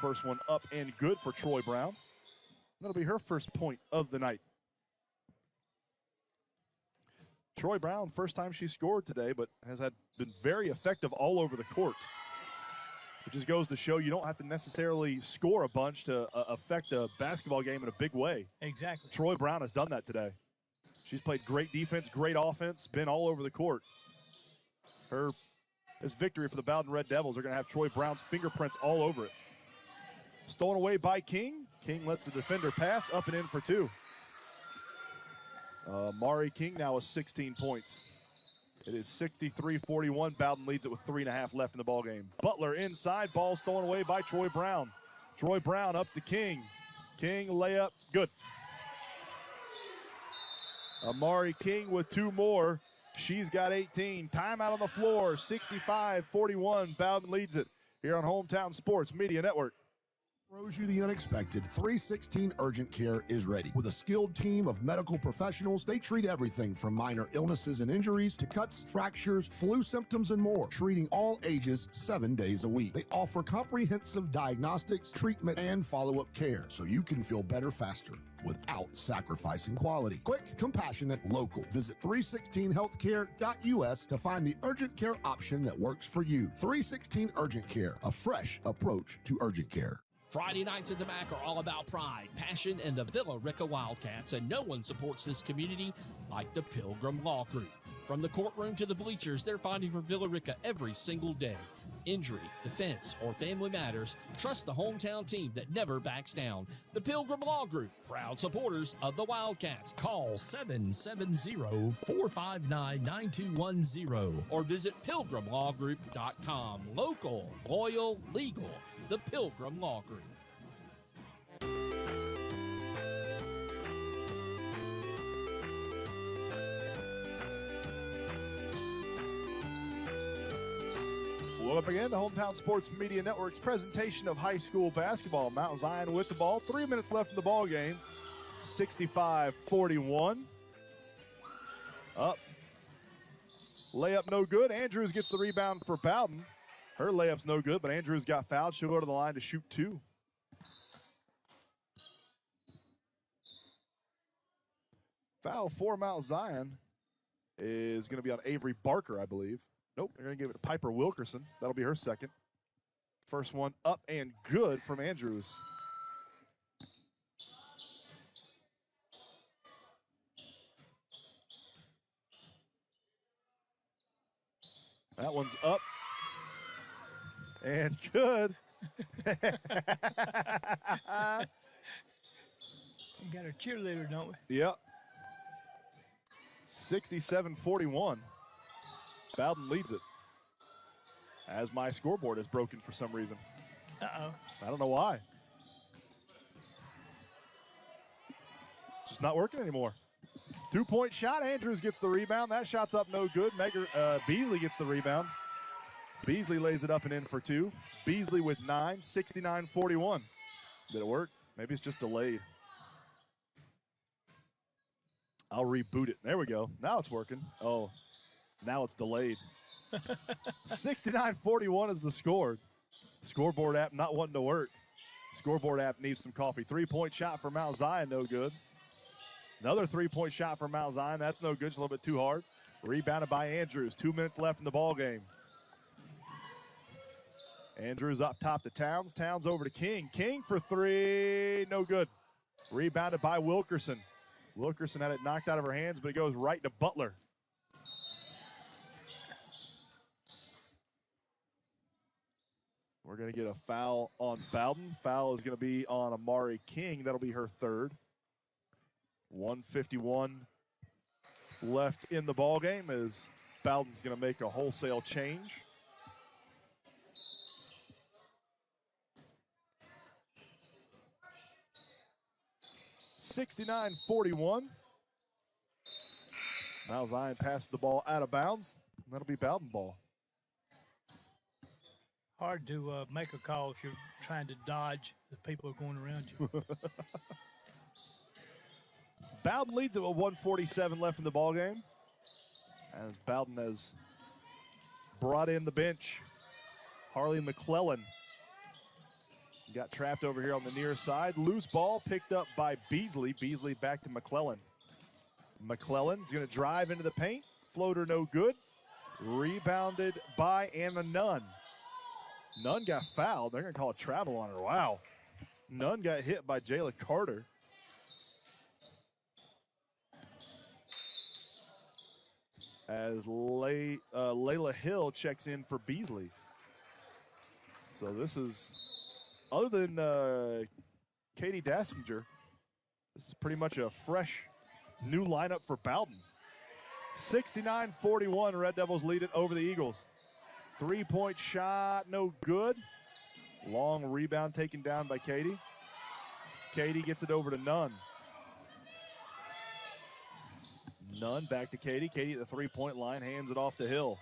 First one up and good for Troy Brown. That'll be her first point of the night. Troy Brown, first time she scored today, but has been very effective all over the court. It just goes to show you don't have to necessarily score a bunch to affect a basketball game in a big way. Exactly. Troy Brown has done that today. She's played great defense, great offense, been all over the court. This victory for the Bowdon Red Devils are going to have Troy Brown's fingerprints all over it. Stolen away by King. King lets the defender pass, up and in for 2. Mari King now with 16 points. It is 63-41. Bowdon leads it with 3.5 left in the ballgame. Butler inside, ball stolen away by Troy Brown. Troy Brown up to King. King layup, good. Amari King with 2 more. She's got 18. Timeout on the floor, 65-41. Bowdon leads it here on Hometown Sports Media Network. Throws you the unexpected. 316 Urgent Care is ready. With a skilled team of medical professionals, they treat everything from minor illnesses and injuries to cuts, fractures, flu symptoms, and more. Treating all ages 7 days a week. They offer comprehensive diagnostics, treatment, and follow-up care so you can feel better faster without sacrificing quality. Quick, compassionate, local. Visit 316healthcare.us to find the urgent care option that works for you. 316 Urgent Care, a fresh approach to urgent care. Friday nights at the MAC are all about pride, passion, and the Villa Rica Wildcats, and no one supports this community like the Pilgrim Law Group. From the courtroom to the bleachers, they're fighting for Villa Rica every single day. Injury, defense, or family matters, trust the hometown team that never backs down. The Pilgrim Law Group, proud supporters of the Wildcats. Call 770-459-9210 or visit pilgrimlawgroup.com. Local, loyal, legal. The Pilgrim Law Group. Welcome again to Hometown Sports Media Network's presentation of high school basketball. Mount Zion with the ball. 3 minutes left in the ball game. 65-41. Up. Layup no good. Andrews gets the rebound for Bowdon. Her layup's no good, but Andrews got fouled. She'll go to the line to shoot 2. Foul for Mount Zion is going to be on Avery Barker, I believe. Nope, they're going to give it to Piper Wilkerson. That'll be her second. First one up and good from Andrews. That one's up. And good. We got our cheerleader, don't we? Yep. 67-41. Bowdon leads it. As my scoreboard is broken for some reason. Uh-oh. I don't know why. Just not working anymore. 2-point shot. Andrews gets the rebound. That shot's up no good. Beasley gets the rebound. Beasley lays it up and in for 2. Beasley with 9, 69-41. Did it work? Maybe it's just delayed. I'll reboot it. There we go. Now it's working. Oh, now it's delayed. 69-41 is the score. Scoreboard app not wanting to work. Scoreboard app needs some coffee. 3-point shot for Mount Zion, no good. Another 3-point shot for Mount Zion. That's no good. It's a little bit too hard. Rebounded by Andrews. 2 minutes left in the ball game. Andrews up top to Towns. Towns over to King. King for 3. No good. Rebounded by Wilkerson. Wilkerson had it knocked out of her hands, but it goes right to Butler. We're going to get a foul on Bowdon. Foul is going to be on Amari King. That'll be her third. 1:51 left in the ball game as Bowdon's going to make a wholesale change. (69-41). Now Zion passes the ball out of bounds. And that'll be Bowdon ball. Hard to make a call if you're trying to dodge the people going around you. Bowdon leads it with 1:47 left in the ballgame. As Bowdon has brought in the bench. Harley McClellan got trapped over here on the near side. Loose ball picked up by Beasley. Beasley back to McClellan. McClellan's going to drive into the paint. Floater no good. Rebounded by Anna Nunn. Nunn got fouled. They're going to call a travel on her. Wow. Nunn got hit by Jayla Carter. As Layla Hill checks in for Beasley. So this is, other than Katie Dassinger, this is pretty much a fresh new lineup for Bowdon. 69-41, Red Devils lead it over the Eagles. 3-point shot, no good. Long rebound taken down by Katie. Katie gets it over to Nunn. Nunn back to Katie. Katie at the three-point line, hands it off to Hill.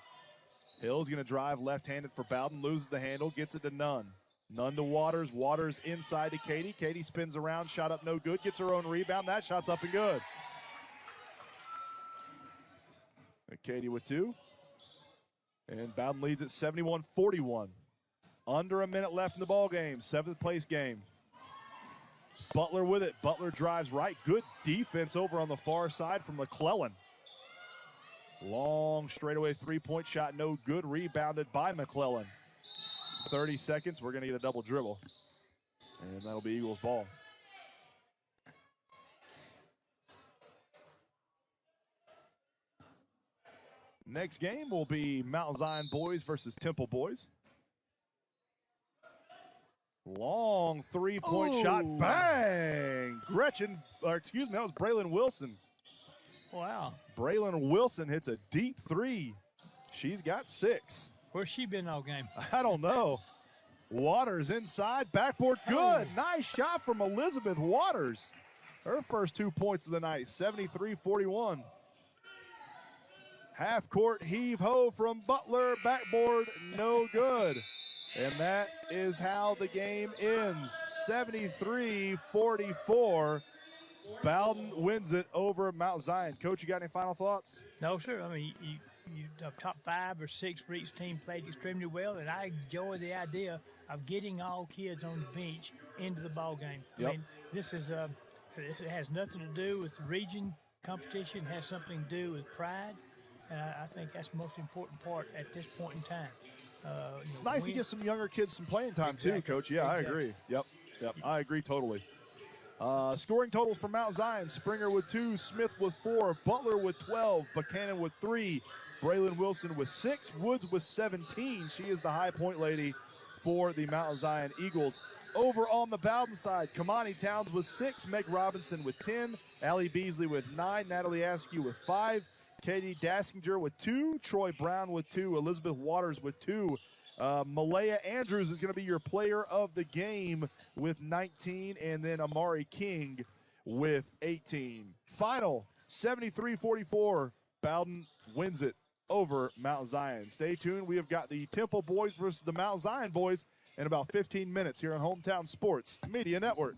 Hill's going to drive left-handed for Bowdon, loses the handle, gets it to Nunn. Nunn to Waters. Waters inside to Katie. Katie spins around, shot up no good, gets her own rebound. That shot's up and good. And Katie with two. And Bowdon leads at 71-41. Under a minute left in the ball game, seventh place game. Butler with it. Butler drives right. Good defense over on the far side from McClellan. Long straightaway three-point shot, no good. Rebounded by McClellan. 30 seconds, we're going to get a double dribble. And that'll be Eagles ball. Next game will be Mount Zion boys versus Temple boys. Long three-point shot, bang! That was Braylon Wilson. Wow. Braylon Wilson hits a deep three. She's got 6. Where's she been all game? I don't know. Waters inside, backboard, good. Nice shot from Elizabeth Waters. Her first 2 points of the night, 73-41. Half-court heave-ho from Butler, backboard, no good. And that is how the game ends, 73-44. Bowdon wins it over Mount Zion. Coach, you got any final thoughts? No, sir. I mean, the top 5 or 6 for each team played extremely well, and I enjoy the idea of getting all kids on the bench into the ball game. Yep. I mean, this is it has nothing to do with region competition. It has something to do with pride. I think that's the most important part at this point in time. It's nice to get some younger kids some playing time too, Coach. Yeah, I agree. Yep, I agree totally. Scoring totals for Mount Zion: Springer with 2, Smith with 4, Butler with 12, Buchanan with 3, Braylon Wilson with 6, Woods with 17. She is the high point lady for the Mount Zion Eagles. Over on the Bowdon side, Kamani Towns with 6, Meg Robinson with 10, Allie Beasley with 9, Natalie Askew with 5, Katie Dassinger with 2, Troy Brown with 2, Elizabeth Waters with 2. Malaya Andrews is going to be your player of the game with 19, and then Amari King with 18. Final, 73-44. Bowdon wins it over Mount Zion. Stay tuned. We have got the Temple boys versus the Mount Zion boys in about 15 minutes here on Hometown Sports Media Network.